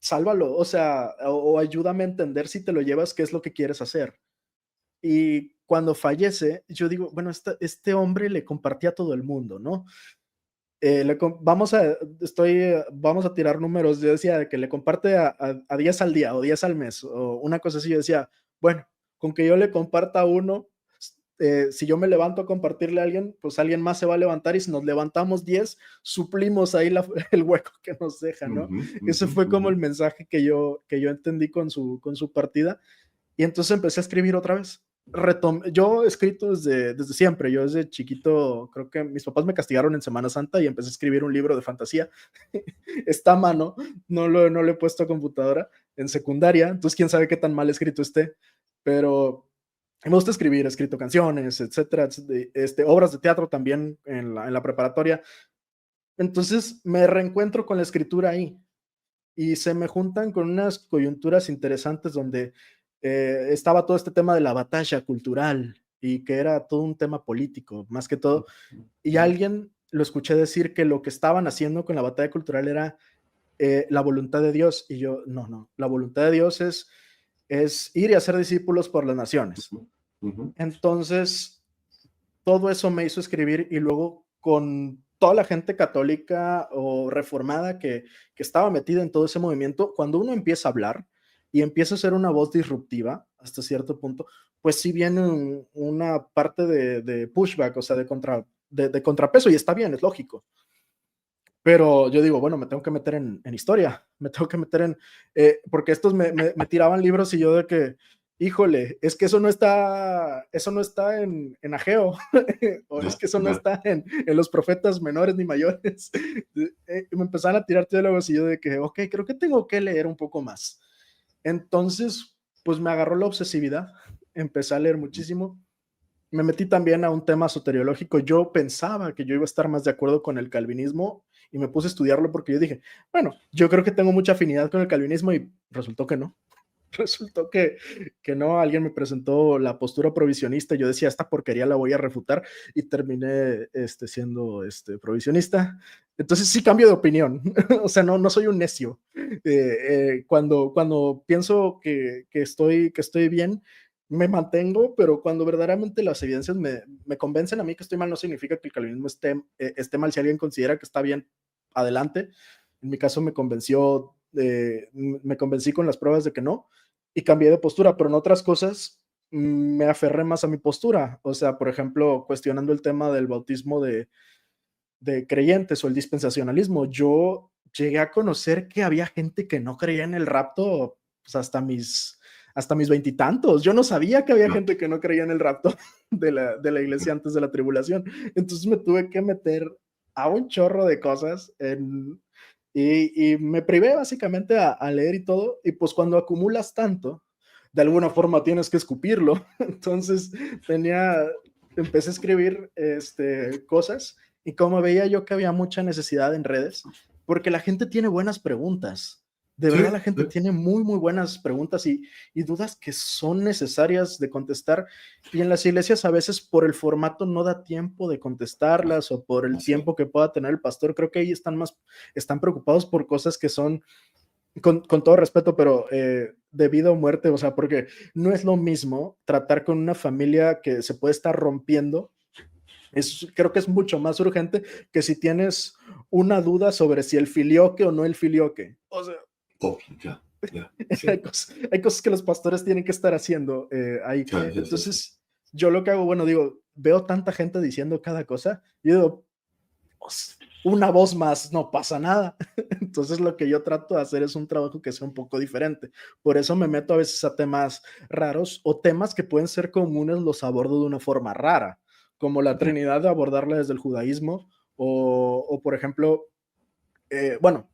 sálvalo, o sea, o ayúdame a entender si te lo llevas, qué es lo que quieres hacer. Y cuando fallece, yo digo, bueno, este hombre le compartía a todo el mundo, ¿no? Vamos a tirar números. Yo decía que le comparte a 10 al día o 10 al mes o una cosa así. Yo decía, bueno, con que yo le comparta a uno, si yo me levanto a compartirle a alguien, pues alguien más se va a levantar, y si nos levantamos 10, suplimos ahí el hueco que nos deja, ¿no? Ujú, Ese ujú, fue como ujú. el mensaje que yo entendí con su partida. Y entonces empecé a escribir otra vez. Yo he escrito desde siempre. Yo desde chiquito, creo que mis papás me castigaron en Semana Santa y empecé a escribir un libro de fantasía. Está a mano, no lo he puesto a computadora en secundaria, entonces quién sabe qué tan mal escrito esté, pero me gusta escribir. He escrito canciones, etcétera, obras de teatro también en la preparatoria. Entonces me reencuentro con la escritura ahí y se me juntan con unas coyunturas interesantes donde estaba todo este tema de la batalla cultural y que era todo un tema político, más que todo. Y alguien lo escuché decir que lo que estaban haciendo con la batalla cultural era la voluntad de Dios. Y yo, no, no, la voluntad de Dios es ir y hacer discípulos por las naciones. Entonces, todo eso me hizo escribir y luego con toda la gente católica o reformada que estaba metida en todo ese movimiento, cuando uno empieza a hablar y empieza a ser una voz disruptiva hasta cierto punto, pues sí viene una parte de pushback, o sea, de contrapeso, y está bien, es lógico. Pero yo digo, bueno, me tengo que meter en historia, me tengo que meter porque estos me tiraban libros y yo de que, híjole, es que eso no está en Ageo, o es que eso no está en los profetas menores ni mayores. Me empezaron a tirar teólogos y yo de que, ok, creo que tengo que leer un poco más. Entonces, pues me agarró la obsesividad, empecé a leer muchísimo. Me metí también a un tema soteriológico. Yo pensaba que yo iba a estar más de acuerdo con el calvinismo y me puse a estudiarlo porque yo dije, bueno, yo creo que tengo mucha afinidad con el calvinismo y resultó que no. Resultó que no, alguien me presentó la postura provisionista y yo decía, esta porquería la voy a refutar y terminé siendo provisionista. Entonces sí cambio de opinión, o sea, no soy un necio. Cuando pienso que estoy bien, me mantengo, pero cuando verdaderamente las evidencias me convencen a mí que estoy mal, no significa que el calvinismo esté mal. Si alguien considera que está bien, adelante. En mi caso me convencí con las pruebas de que no y cambié de postura, pero en otras cosas me aferré más a mi postura. O sea, por ejemplo, cuestionando el tema del bautismo de creyentes o el dispensacionalismo. Yo llegué a conocer que había gente que no creía en el rapto, pues hasta mis veintitantos. Yo no sabía que había gente que no creía en el rapto de la iglesia antes de la tribulación. Entonces me tuve que meter a un chorro de cosas y me privé básicamente a leer y todo. Y pues cuando acumulas tanto, de alguna forma tienes que escupirlo. Entonces empecé a escribir cosas y como veía yo que había mucha necesidad en redes, porque la gente tiene buenas preguntas. De verdad, la gente tiene muy, muy buenas preguntas y dudas que son necesarias de contestar. Y en las iglesias a veces por el formato no da tiempo de contestarlas o por el tiempo que pueda tener el pastor. Creo que ahí están preocupados por cosas que son, con todo respeto, pero de vida o muerte. O sea, porque no es lo mismo tratar con una familia que se puede estar rompiendo. Creo que es mucho más urgente que si tienes una duda sobre si el filioque o no el filioque. O sea, sí. hay cosas que los pastores tienen que estar haciendo ahí. Entonces, yo lo que hago, bueno, digo, veo tanta gente diciendo cada cosa, y digo, pues, una voz más, no pasa nada. Entonces, lo que yo trato de hacer es un trabajo que sea un poco diferente. Por eso me meto a veces a temas raros o temas que pueden ser comunes, los abordo de una forma rara, como la Trinidad, de abordarla desde el judaísmo, o por ejemplo, bueno,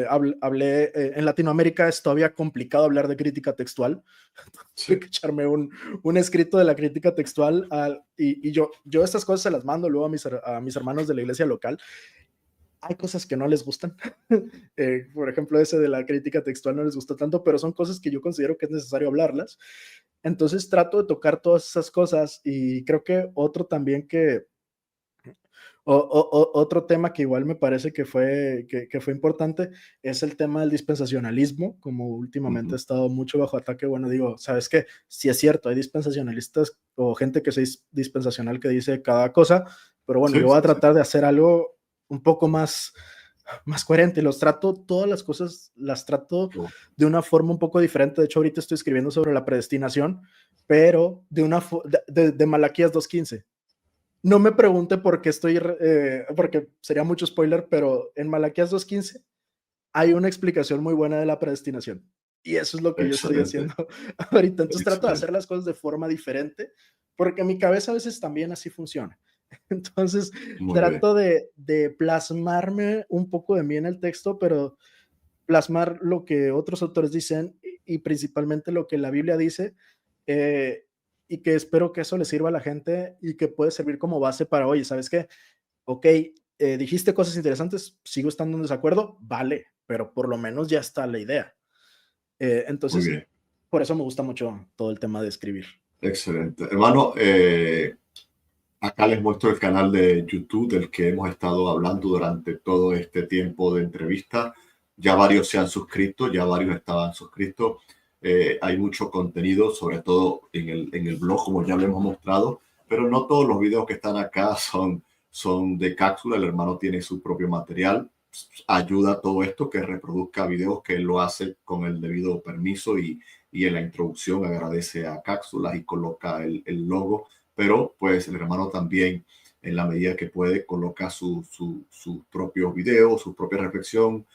hablé, en Latinoamérica es todavía complicado hablar de crítica textual. Tuve que echarme un escrito de la crítica textual y yo estas cosas se las mando luego a mis hermanos de la iglesia local. Hay cosas que no les gustan. Por ejemplo, ese de la crítica textual no les gusta tanto, pero son cosas que yo considero que es necesario hablarlas. Entonces trato de tocar todas esas cosas y creo que otro también otro tema que igual me parece que fue importante es el tema del dispensacionalismo, como últimamente ha estado mucho bajo ataque. Bueno, digo, ¿sabes qué? Sí es cierto, hay dispensacionalistas o gente que es dispensacional que dice cada cosa, pero bueno, yo voy a tratar de hacer algo un poco más coherente. Todas las cosas las trato de una forma un poco diferente. De hecho, ahorita estoy escribiendo sobre la predestinación, pero de Malaquías 2:15. No me pregunte por qué porque sería mucho spoiler, pero en Malaquías 2:15 hay una explicación muy buena de la predestinación. Y eso es lo que yo estoy haciendo ahorita. Entonces trato de hacer las cosas de forma diferente, porque mi cabeza a veces también así funciona. Entonces trato de plasmarme un poco de mí en el texto, pero plasmar lo que otros autores dicen y principalmente lo que la Biblia dice, y que espero que eso le sirva a la gente y que puede servir como base para, oye, ¿sabes qué? Ok, dijiste cosas interesantes, sigo estando en desacuerdo, vale, pero por lo menos ya está la idea. Muy Entonces, bien, por eso me gusta mucho todo el tema de escribir. excelente. Hermano, acá les muestro el canal de YouTube del que hemos estado hablando durante todo este tiempo de entrevista. Ya varios se han suscrito, ya varios estaban suscritos. Hay mucho contenido, sobre todo en el blog, como ya lo hemos mostrado, pero no todos los videos que están acá son de cápsula. El hermano tiene su propio material. Ayuda a todo esto que reproduzca videos que él lo hace con el debido permiso y en la introducción agradece a Cápsulas y coloca el logo, pero pues el hermano también en la medida que puede coloca sus propios videos, su propia reflexión,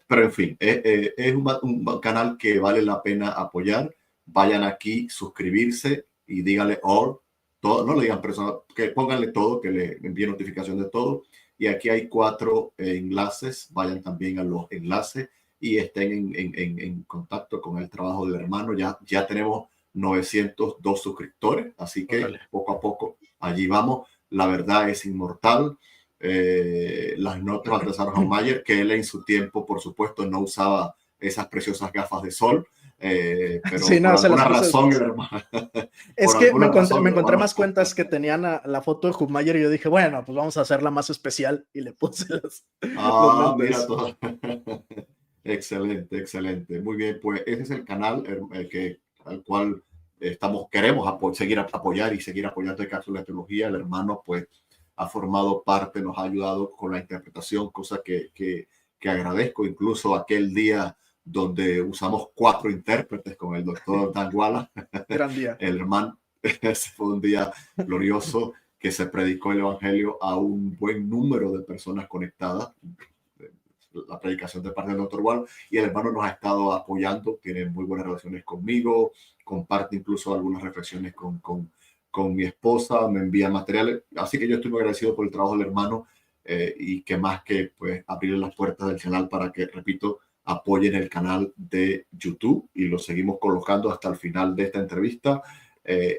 pero en fin, es un canal que vale la pena apoyar. Vayan aquí, suscribirse y díganle all, todo, no le digan personas, que pónganle todo, que le envíe notificación de todo. Y aquí hay 4 enlaces, vayan también a los enlaces y estén en contacto con el trabajo del hermano. Ya tenemos 902 suscriptores, así que Órale. poco a poco allí vamos. La verdad es inmortal. Las notas de Sarah Mayer, que él en su tiempo, por supuesto, no usaba esas preciosas gafas de sol, Sí, pero por no, se las alguna puse razón después. el hermano, Es por que alguna razón me el encontré hermano, más cuentas que tenían la foto de Hubmayer y yo dije, bueno, pues vamos a hacerla más especial y le puse los mira lentes. todo. Excelente, excelente. Muy bien, pues ese es el canal al cual queremos seguir apoyar y seguir apoyando el caso de la teología. El hermano, pues, ha formado parte, nos ha ayudado con la interpretación, cosa que agradezco. Incluso aquel día donde usamos 4 intérpretes con el doctor Dan Walla, Gran día. el hermano, ese fue un día glorioso que se predicó el evangelio a un buen número de personas conectadas, la predicación de parte del doctor Wall, y el hermano nos ha estado apoyando, tiene muy buenas relaciones conmigo, comparte incluso algunas reflexiones con mi esposa, me envía materiales, así que yo estoy muy agradecido por el trabajo del hermano, y que más que pues abrir las puertas del canal para que, repito, apoyen el canal de YouTube y lo seguimos colocando hasta el final de esta entrevista.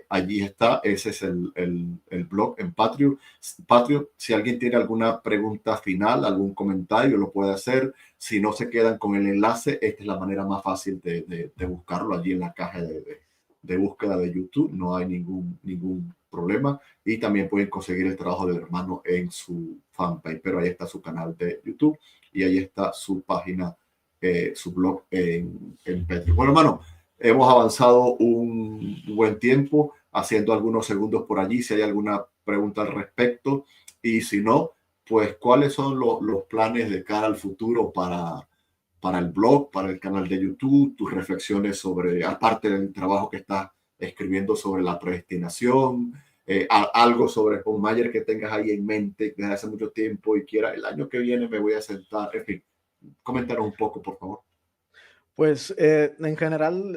Allí está, ese es el blog en Patreon. Si alguien tiene alguna pregunta final, algún comentario, lo puede hacer. Si no se quedan con el enlace, esta es la manera más fácil de buscarlo allí en la caja de búsqueda de YouTube. No hay ningún problema. Y también pueden conseguir el trabajo del hermano en su fanpage, pero ahí está su canal de YouTube y ahí está su página, su blog en Patreon. Bueno, hermano, hemos avanzado un buen tiempo, haciendo algunos segundos por allí, si hay alguna pregunta al respecto. Y si no, pues cuáles son los planes de cara al futuro para el blog, para el canal de YouTube, tus reflexiones sobre, aparte del trabajo que estás escribiendo sobre la predestinación, algo sobre Paul Mayer que tengas ahí en mente desde hace mucho tiempo y quiera, el año que viene me voy a sentar, en fin, coméntanos un poco, por favor. Pues en general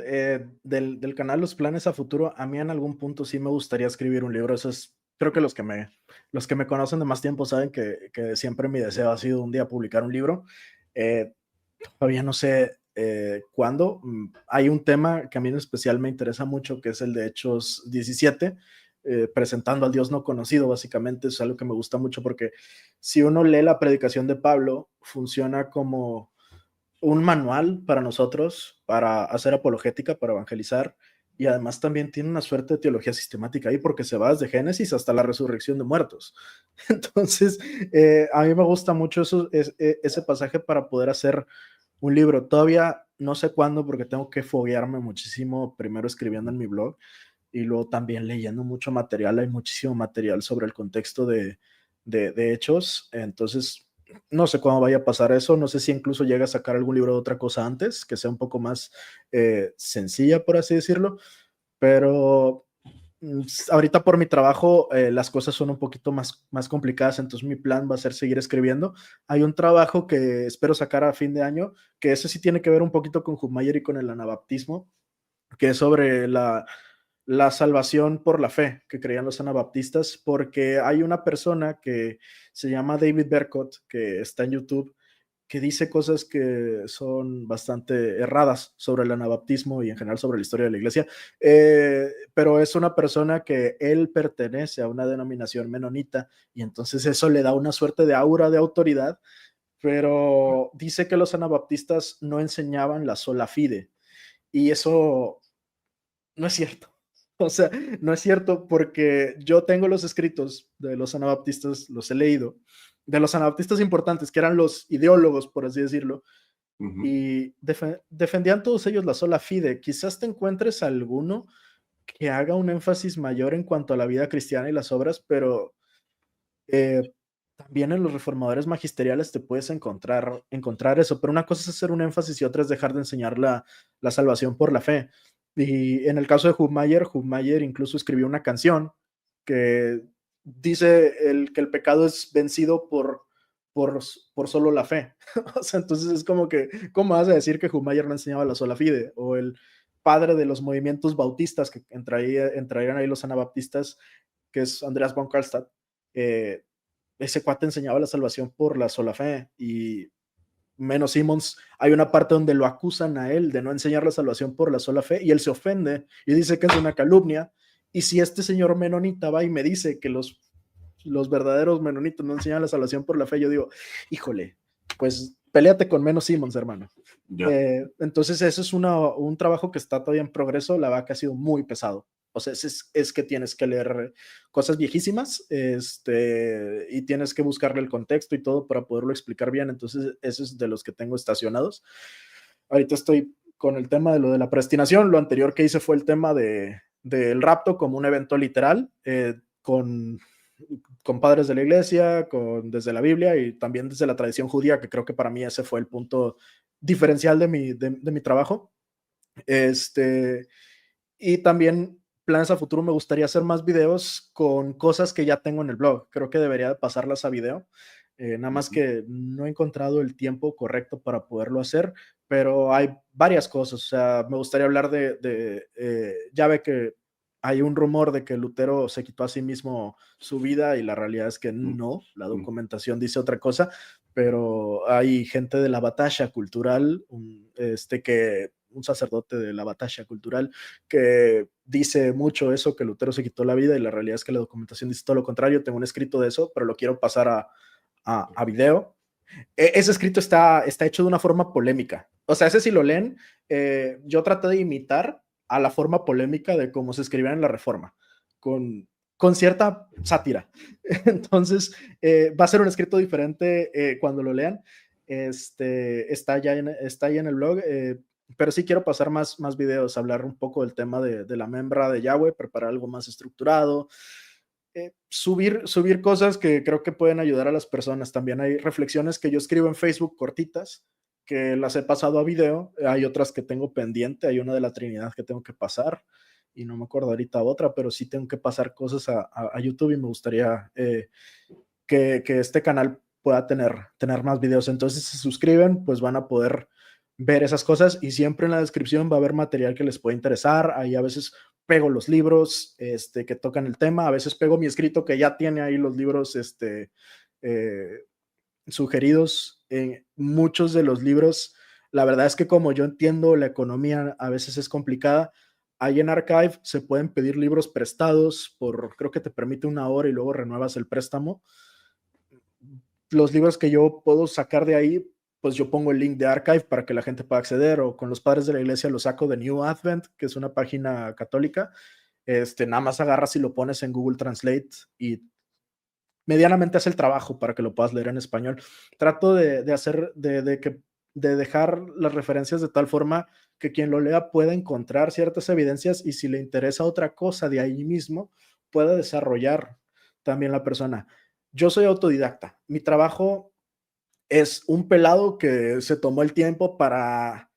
del canal Los Planes a Futuro, a mí en algún punto sí me gustaría escribir un libro. Eso es, creo que los que me conocen de más tiempo saben que siempre mi deseo ha sido un día publicar un libro. Eh, Todavía no sé cuándo. Hay un tema que a mí en especial me interesa mucho, que es el de Hechos 17, presentando al Dios no conocido, básicamente. Es algo que me gusta mucho porque si uno lee la predicación de Pablo, funciona como un manual para nosotros, para hacer apologética, para evangelizar, y además también tiene una suerte de teología sistemática ahí, porque se va desde Génesis hasta la resurrección de muertos. Entonces, a mí me gusta mucho ese pasaje para poder hacer un libro. Todavía no sé cuándo, porque tengo que foguearme muchísimo, primero escribiendo en mi blog, y luego también leyendo mucho material. Hay muchísimo material sobre el contexto de Hechos. Entonces, no sé cuándo vaya a pasar eso, no sé si incluso llega a sacar algún libro de otra cosa antes, que sea un poco más sencilla, por así decirlo, pero ahorita por mi trabajo las cosas son un poquito más complicadas, entonces mi plan va a ser seguir escribiendo. Hay un trabajo que espero sacar a fin de año, que ese sí tiene que ver un poquito con Hubmayer y con el anabaptismo, que es sobre la salvación por la fe que creían los anabaptistas, porque hay una persona que se llama David Bercott, que está en YouTube, que dice cosas que son bastante erradas sobre el anabaptismo y en general sobre la historia de la iglesia, pero es una persona que él pertenece a una denominación menonita y entonces eso le da una suerte de aura de autoridad, pero dice que los anabaptistas no enseñaban la sola fide y eso no es cierto. O sea, no es cierto porque yo tengo los escritos de los anabaptistas, los he leído, de los anabaptistas importantes, que eran los ideólogos, por así decirlo, Ujú. y defendían todos ellos la sola fide. Quizás te encuentres alguno que haga un énfasis mayor en cuanto a la vida cristiana y las obras, pero eh, también en los reformadores magisteriales te puedes encontrar eso, pero una cosa es hacer un énfasis y otra es dejar de enseñar la salvación por la fe. Y en el caso de Hubmaier incluso escribió una canción que dice que el pecado es vencido por solo la fe. O sea, entonces es como que, ¿cómo vas a decir que Hubmaier no enseñaba la sola fide? O el padre de los movimientos bautistas que entrarían ahí los anabaptistas, que es Andreas von Karlstadt, eh, ese cuate enseñaba la salvación por la sola fe y menos Simmons, hay una parte donde lo acusan a él de no enseñar la salvación por la sola fe y él se ofende y dice que es una calumnia. Y si este señor menonita va y me dice que los verdaderos menonitas no enseñan la salvación por la fe, yo digo, híjole, pues peleate con menos Simmons, hermano. Ya. Entonces eso es un trabajo que está todavía en progreso, la verdad que ha sido muy pesado. O sea, es que tienes que leer cosas viejísimas y tienes que buscarle el contexto y todo para poderlo explicar bien. Entonces, eso es de los que tengo estacionados. Ahorita estoy con el tema de lo de la predestinación. Lo anterior que hice fue el tema del rapto como un evento literal, con padres de la iglesia, desde la Biblia y también desde la tradición judía, que creo que para mí ese fue el punto diferencial de mi trabajo. Y también planes a futuro, me gustaría hacer más videos con cosas que ya tengo en el blog. Creo que debería de pasarlas a video. Nada más Ujú. que no he encontrado el tiempo correcto para poderlo hacer, pero hay varias cosas. O sea, me gustaría hablar ya ve que hay un rumor de que Lutero se quitó a sí mismo su vida y la realidad es que no, la Ujú. documentación dice otra cosa, pero hay gente de la batalla cultural, un sacerdote de la batalla cultural que dice mucho eso, que Lutero se quitó la vida y la realidad es que la documentación dice todo lo contrario. Tengo un escrito de eso, pero lo quiero pasar a video. Ese escrito está hecho de una forma polémica. O sea, ese si lo leen, yo traté de imitar a la forma polémica de cómo se escribía en la Reforma, con cierta sátira. Entonces, va a ser un escrito diferente cuando lo lean. Está ahí en el blog, pero sí quiero pasar más videos, hablar un poco del tema de la membra de Yahweh, preparar algo más estructurado, subir cosas que creo que pueden ayudar a las personas. También hay reflexiones que yo escribo en Facebook cortitas, que las he pasado a video. Hay otras que tengo pendiente. Hay una de la Trinidad que tengo que pasar y no me acuerdo ahorita otra, pero sí tengo que pasar cosas a YouTube y me gustaría que este canal pueda tener más videos. Entonces, si se suscriben, pues van a poder ver esas cosas y siempre en la descripción va a haber material que les puede interesar. Ahí a veces pego los libros que tocan el tema, a veces pego mi escrito que ya tiene ahí los libros eh, sugeridos. En muchos de los libros, la verdad es que como yo entiendo la economía a veces es complicada. Ahí en Archive se pueden pedir libros prestados creo que te permite una hora y luego renuevas el préstamo. Los libros que yo puedo sacar de ahí, pues yo pongo el link de Archive para que la gente pueda acceder, o con los padres de la iglesia lo saco de New Advent, que es una página católica. Nada más agarras y lo pones en Google Translate y medianamente hace el trabajo para que lo puedas leer en español. Trato de dejar las referencias de tal forma que quien lo lea pueda encontrar ciertas evidencias y si le interesa otra cosa de ahí mismo, pueda desarrollar también la persona. Yo soy autodidacta. Mi trabajo es un pelado que se tomó el tiempo para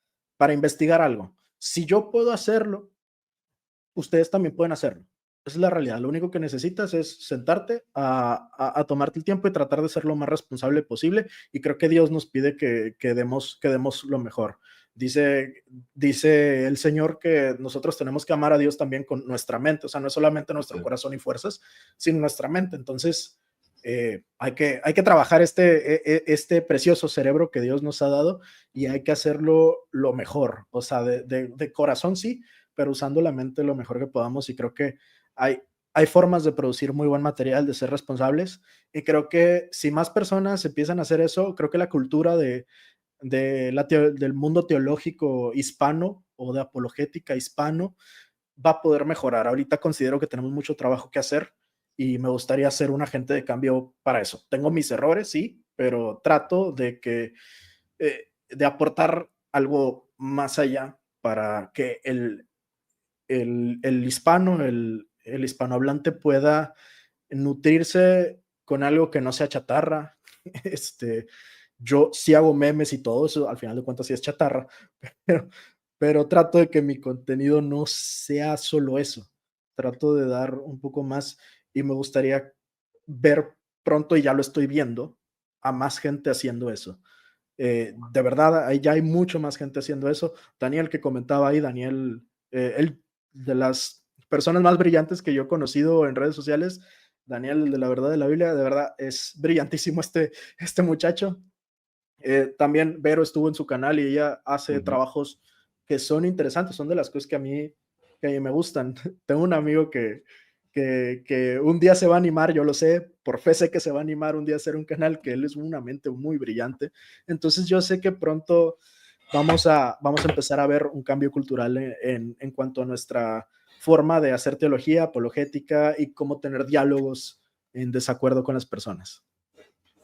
investigar algo. Si yo puedo hacerlo, ustedes también pueden hacerlo. Esa es la realidad. Lo único que necesitas es sentarte a tomarte el tiempo y tratar de ser lo más responsable posible. Y creo que Dios nos pide que demos lo mejor. Dice el Señor que nosotros tenemos que amar a Dios también con nuestra mente. O sea, no es solamente nuestro Sí. corazón y fuerzas, sino nuestra mente. Entonces, hay que trabajar este precioso cerebro que Dios nos ha dado y hay que hacerlo lo mejor, o sea, de corazón sí, pero usando la mente lo mejor que podamos y creo que hay formas de producir muy buen material, de ser responsables y creo que si más personas empiezan a hacer eso, creo que la cultura del mundo teológico hispano o de apologética hispano va a poder mejorar. Ahorita considero que tenemos mucho trabajo que hacer y me gustaría ser un agente de cambio para eso. Tengo mis errores, sí, pero trato de aportar algo más allá para que el hispano, el hispanohablante pueda nutrirse con algo que no sea chatarra. Yo sí hago memes y todo eso, al final de cuentas sí es chatarra, pero, pero trato de que mi contenido no sea solo eso. Trato de dar un poco más y me gustaría ver pronto, y ya lo estoy viendo, a más gente haciendo eso. De verdad, ahí ya hay mucho más gente haciendo eso. Daniel que comentaba ahí, Daniel, él de las personas más brillantes que yo he conocido en redes sociales, Daniel, el de la verdad de la Biblia, de verdad es brillantísimo este muchacho. También Vero estuvo en su canal y ella hace trabajos que son interesantes, son de las cosas que a mí me gustan. Tengo un amigo que un día se va a animar, yo lo sé, por fe sé que se va a animar un día a hacer un canal, que él es una mente muy brillante. Entonces yo sé que pronto vamos a empezar a ver un cambio cultural en cuanto a nuestra forma de hacer teología, apologética y cómo tener diálogos en desacuerdo con las personas.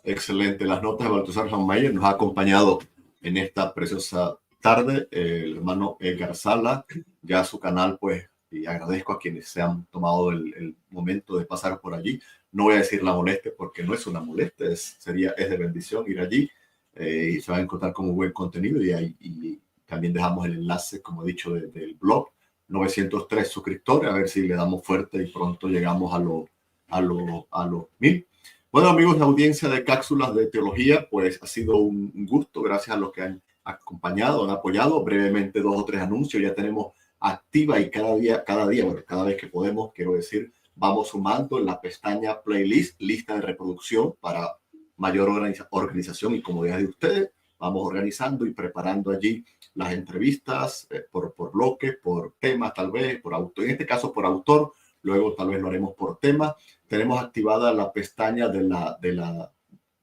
Excelente. Las notas de Baltasar Mayer nos ha acompañado en esta preciosa tarde el hermano Edgar Sala, ya su canal, pues, y agradezco a quienes se han tomado el momento de pasar por allí. No voy a decir la molestia porque no es una molestia, es de bendición ir allí y se va a encontrar con un buen contenido y también dejamos el enlace, como he dicho, del blog. 903 suscriptores, a ver si le damos fuerte y pronto llegamos a los 1000. Bueno, amigos de audiencia de Cápsulas de Teología, pues ha sido un gusto, gracias a los que han acompañado, han apoyado. Brevemente 2 o 3 anuncios ya tenemos activa y cada día, bueno, cada vez que podemos, quiero decir, vamos sumando en la pestaña Playlist, lista de reproducción para mayor organización y comodidad de ustedes. Vamos organizando y preparando allí las entrevistas por bloque, por tema tal vez, por autor, en este caso por autor, luego tal vez lo haremos por tema. Tenemos activada la pestaña de la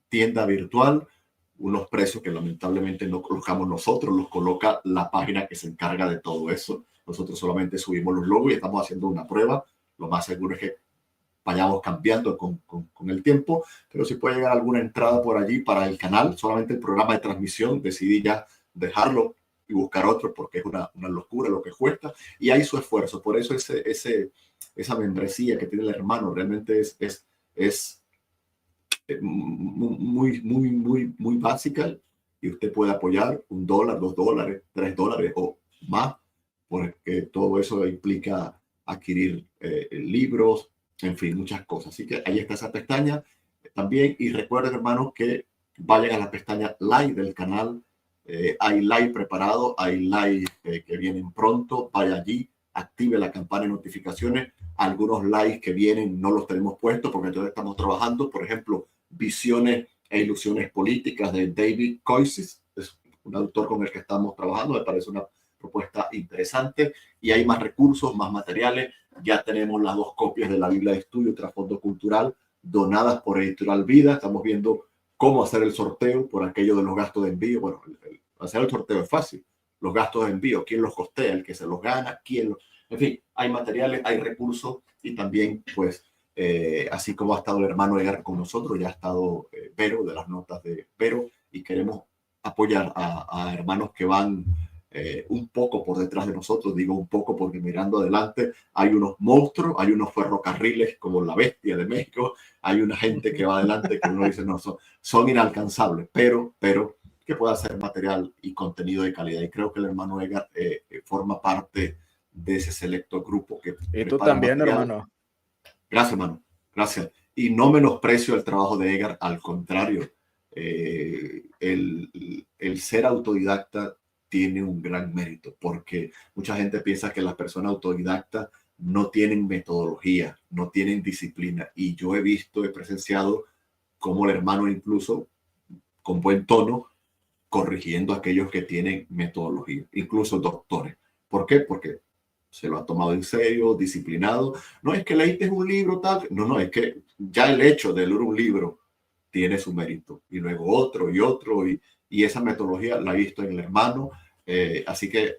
tienda virtual, unos precios que lamentablemente no colocamos nosotros, los coloca la página que se encarga de todo eso. Nosotros solamente subimos los logos y estamos haciendo una prueba. Lo más seguro es que vayamos cambiando con el tiempo, pero si puede llegar alguna entrada por allí para el canal, solamente el programa de transmisión, decidí ya dejarlo y buscar otro porque es una locura lo que cuesta y hay su esfuerzo. Por eso esa membresía que tiene el hermano realmente es muy básica y usted puede apoyar $1, $2, $3 o más, porque todo eso implica adquirir libros, en fin, muchas cosas. Así que ahí está esa pestaña también. Y recuerden, hermanos, que vayan a la pestaña Live del canal. Hay live preparado, hay live que vienen pronto. Vaya allí, active la campana de notificaciones. Algunos lives que vienen no los tenemos puestos porque todavía estamos trabajando. Por ejemplo, Visiones e Ilusiones Políticas de David Koysis. Es un autor con el que estamos trabajando. Me parece una propuesta interesante y hay más recursos, más materiales. Ya tenemos las 2 copias de la Biblia de Estudio y Trasfondo Cultural donadas por Editorial Vida. Estamos viendo cómo hacer el sorteo por aquello de los gastos de envío. Bueno, hacer el sorteo es fácil. Los gastos de envío, ¿quién los costea? El que se los gana, En fin, hay materiales, hay recursos y también, pues, así como ha estado el hermano Edgar con nosotros, ya ha estado Vero, de las notas de Vero, y queremos apoyar a hermanos que van un poco por detrás de nosotros. Digo un poco porque mirando adelante hay unos monstruos, hay unos ferrocarriles como la Bestia de México, hay una gente que va adelante que uno dice no, son inalcanzables, pero que pueda hacer material y contenido de calidad. Y creo que el hermano Edgar forma parte de ese selecto grupo que y tú también, material. Hermano. Gracias, hermano. Gracias. Y no menosprecio el trabajo de Edgar, al contrario. El ser autodidacta tiene un gran mérito porque mucha gente piensa que las personas autodidactas no tienen metodología, no tienen disciplina. Y yo he presenciado como el hermano incluso con buen tono corrigiendo a aquellos que tienen metodología, incluso doctores. ¿Por qué? Porque se lo ha tomado en serio, disciplinado. No es que leíste un libro tal, no, es que ya el hecho de leer un libro tiene su mérito, y luego otro y otro, y esa metodología la he visto en el hermano. Así que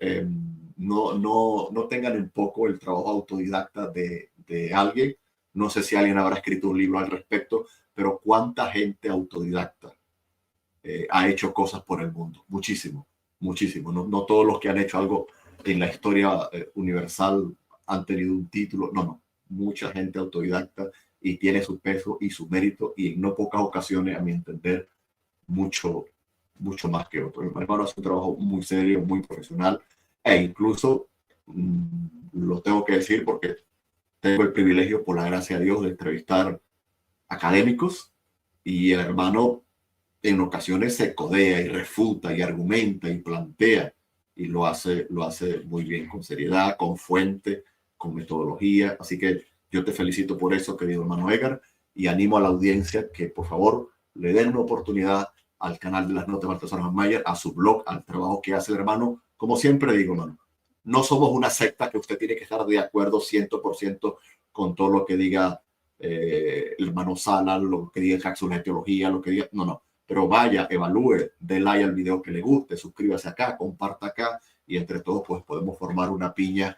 no tengan un poco el trabajo autodidacta de alguien. No sé si alguien habrá escrito un libro al respecto, pero cuánta gente autodidacta ha hecho cosas por el mundo. Muchísimo, muchísimo. No todos los que han hecho algo en la historia universal han tenido un título. No. Mucha gente autodidacta y tiene su peso y su mérito, y en no pocas ocasiones, a mi entender, mucho más que otros. El hermano hace un trabajo muy serio, muy profesional, e incluso lo tengo que decir porque tengo el privilegio, por la gracia de Dios, de entrevistar académicos, y el hermano en ocasiones se codea y refuta y argumenta y plantea, y lo hace muy bien, con seriedad, con fuente, con metodología. Así que yo te felicito por eso, querido hermano Edgar, y animo a la audiencia que por favor le den una oportunidad al canal de las Notas de Baltasar Mayer, a su blog, al trabajo que hace el hermano. Como siempre digo, hermano, no somos una secta que usted tiene que estar de acuerdo 100% con todo lo que diga el hermano Sala, lo que diga Cápsulas de Teología, lo que diga, no. Pero vaya, evalúe, dé like al video que le guste, suscríbase acá, comparta acá, y entre todos pues podemos formar una piña.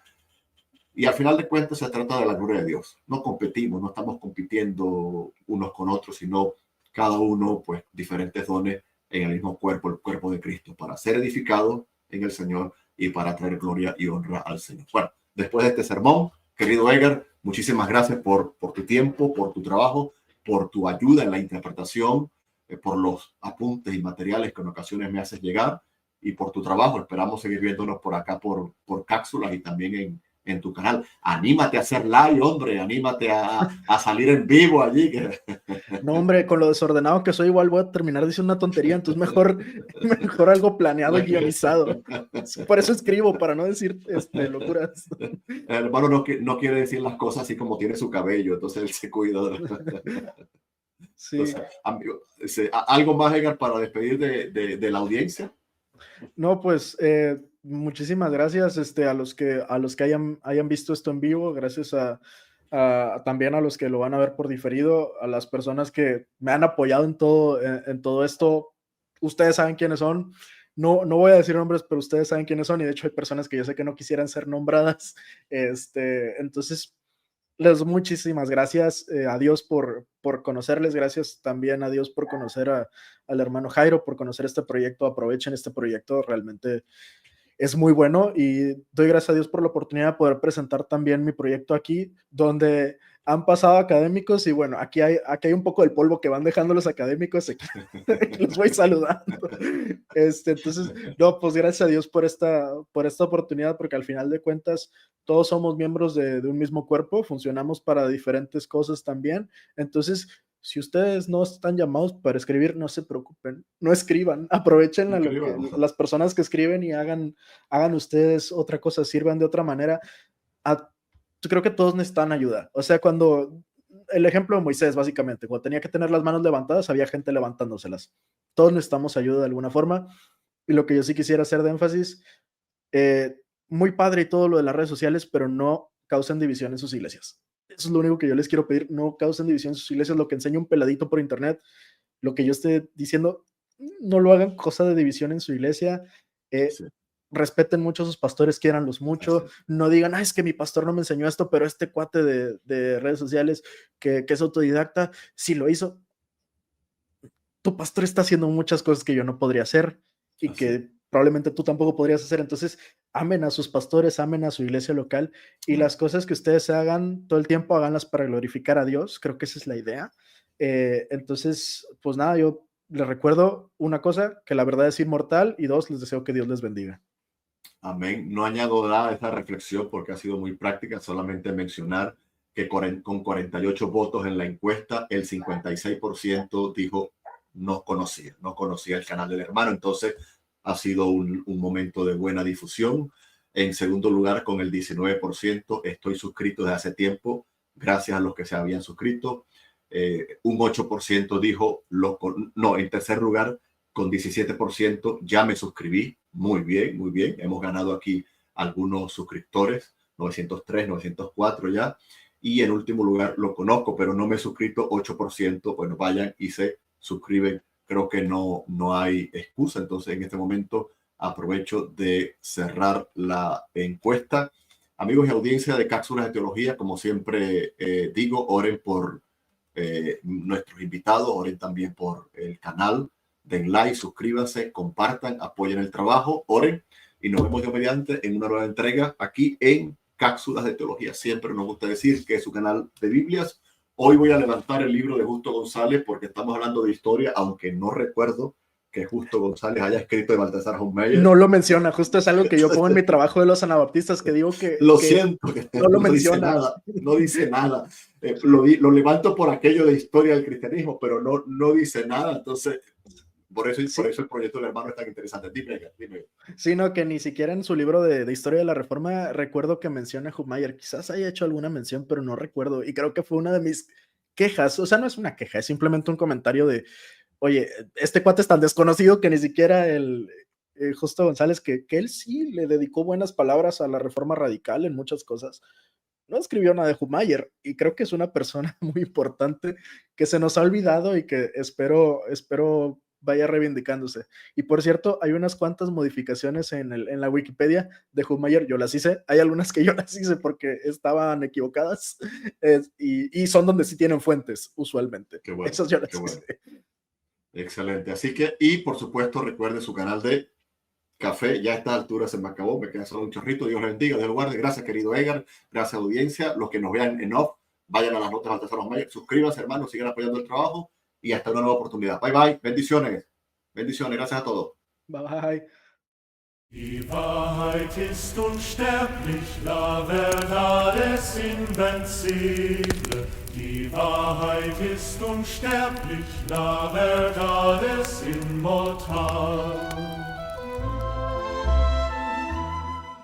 Y al final de cuentas se trata de la gloria de Dios. No competimos, no estamos compitiendo unos con otros, sino cada uno pues diferentes dones en el mismo cuerpo, el cuerpo de Cristo, para ser edificado en el Señor y para traer gloria y honra al Señor. Bueno, después de este sermón, querido Edgar, muchísimas gracias por tu tiempo, por tu trabajo, por tu ayuda en la interpretación, por los apuntes y materiales que en ocasiones me haces llegar, y por tu trabajo. Esperamos seguir viéndonos por acá por Cápsulas y también en tu canal. Anímate a hacer live, hombre, anímate a salir en vivo allí. No, hombre, con lo desordenado que soy, igual voy a terminar diciendo una tontería, entonces mejor algo planeado y guionizado. Por eso escribo, para no decir locuras. El hermano no quiere decir las cosas así como tiene su cabello, entonces él se cuida. Sí. Entonces, amigo, ¿algo más, Edgar, para despedir de la audiencia? No, pues muchísimas gracias a los que hayan visto esto en vivo, gracias también a los que lo van a ver por diferido, a las personas que me han apoyado en todo esto. Ustedes saben quiénes son. No voy a decir nombres, pero ustedes saben quiénes son, y de hecho hay personas que yo sé que no quisieran ser nombradas. Entonces, les doy muchísimas gracias a Dios por conocerles, gracias también a Dios por conocer al hermano Jairo, por conocer este proyecto. Aprovechen este proyecto, realmente es muy bueno, y doy gracias a Dios por la oportunidad de poder presentar también mi proyecto aquí, donde han pasado académicos, y bueno, aquí hay un poco del polvo que van dejando los académicos, aquí los voy saludando. Entonces, no, pues gracias a Dios por esta oportunidad, porque al final de cuentas todos somos miembros de un mismo cuerpo, funcionamos para diferentes cosas también. Entonces, si ustedes no están llamados para escribir, no se preocupen, no escriban, aprovechen las personas que escriben y hagan ustedes otra cosa, sirvan de otra manera. Yo creo que todos necesitan ayuda. O sea, el ejemplo de Moisés, básicamente, cuando tenía que tener las manos levantadas, había gente levantándoselas. Todos necesitamos ayuda de alguna forma. Y lo que yo sí quisiera hacer de énfasis, muy padre y todo lo de las redes sociales, pero no causen división en sus iglesias. Eso es lo único que yo les quiero pedir, no causen división en sus iglesias. Lo que enseña un peladito por internet, lo que yo esté diciendo, no lo hagan cosa de división en su iglesia. Sí. Respeten mucho a sus pastores, quiéranlos mucho. No digan, es que mi pastor no me enseñó esto, pero este cuate de redes sociales que es autodidacta, sí lo hizo. Tu pastor está haciendo muchas cosas que yo no podría hacer y que probablemente tú tampoco podrías hacer. Entonces, amen a sus pastores, amen a su iglesia local, y las cosas que ustedes hagan todo el tiempo, háganlas para glorificar a Dios. Creo que esa es la idea. Entonces, pues nada, yo les recuerdo una cosa, que la verdad es inmortal, y dos, les deseo que Dios les bendiga. Amén. No añado nada a esta reflexión porque ha sido muy práctica, solamente mencionar que con 48 votos en la encuesta, el 56% dijo no conocía el canal del hermano. Entonces ha sido un momento de buena difusión. En segundo lugar, con el 19%, estoy suscrito desde hace tiempo, gracias a los que se habían suscrito. Un 8% dijo, no, en tercer lugar, con 17%, ya me suscribí. Muy bien, muy bien. Hemos ganado aquí algunos suscriptores, 903, 904 ya. Y en último lugar, lo conozco, pero no me he suscrito, 8%. Bueno, vayan y se suscriben. Creo que no hay excusa. Entonces, en este momento, aprovecho de cerrar la encuesta. Amigos y audiencia de Cápsulas de Teología, como siempre digo, oren por nuestros invitados, oren también por el canal, den like, suscríbanse, compartan, apoyen el trabajo, oren y nos vemos de mediante en una nueva entrega aquí en Cápsulas de Teología. Siempre nos gusta decir que es su canal de Biblias. Hoy voy a levantar el libro de Justo González porque estamos hablando de historia, aunque no recuerdo que Justo González haya escrito de Baltasar Hofmeier. No lo menciona, justo es algo que yo pongo en mi trabajo de los anabaptistas, que digo que... Lo siento, que no lo menciona. No dice nada. Lo levanto por aquello de historia del cristianismo, pero no dice nada. Entonces, por eso el proyecto del hermano es tan interesante. Dime. Sí, no, que ni siquiera en su libro de historia de la Reforma recuerdo que mencione a Hofmeier. Quizás haya hecho alguna mención, pero no recuerdo. Y creo que fue una de mis quejas. O sea, no es una queja, es simplemente un comentario de... Oye, este cuate es tan desconocido que ni siquiera el Justo González, que él sí le dedicó buenas palabras a la Reforma Radical en muchas cosas, no escribió nada de Hofmeier, y creo que es una persona muy importante que se nos ha olvidado y que espero vaya reivindicándose. Y por cierto, hay unas cuantas modificaciones en la Wikipedia de Hofmeier, yo las hice, hay algunas que yo las hice porque estaban equivocadas, y son donde sí tienen fuentes, usualmente. Qué bueno, esas yo las hice. Excelente. Así que, y por supuesto, recuerde su canal de café. Ya a esta altura se me acabó, me queda solo un chorrito. Dios le bendiga, Dios lo guarde. Gracias, querido Edgar. Gracias, audiencia. Los que nos vean en off, vayan a las notas de Baltasar Hofmeier. Suscríbanse, hermanos, sigan apoyando el trabajo y hasta una nueva oportunidad. Bye, bye. Bendiciones. Bendiciones. Gracias a todos. Bye, bye. Die Wahrheit ist unsterblich, la verdad es invencible. Die Wahrheit ist unsterblich, la verdad es inmortal.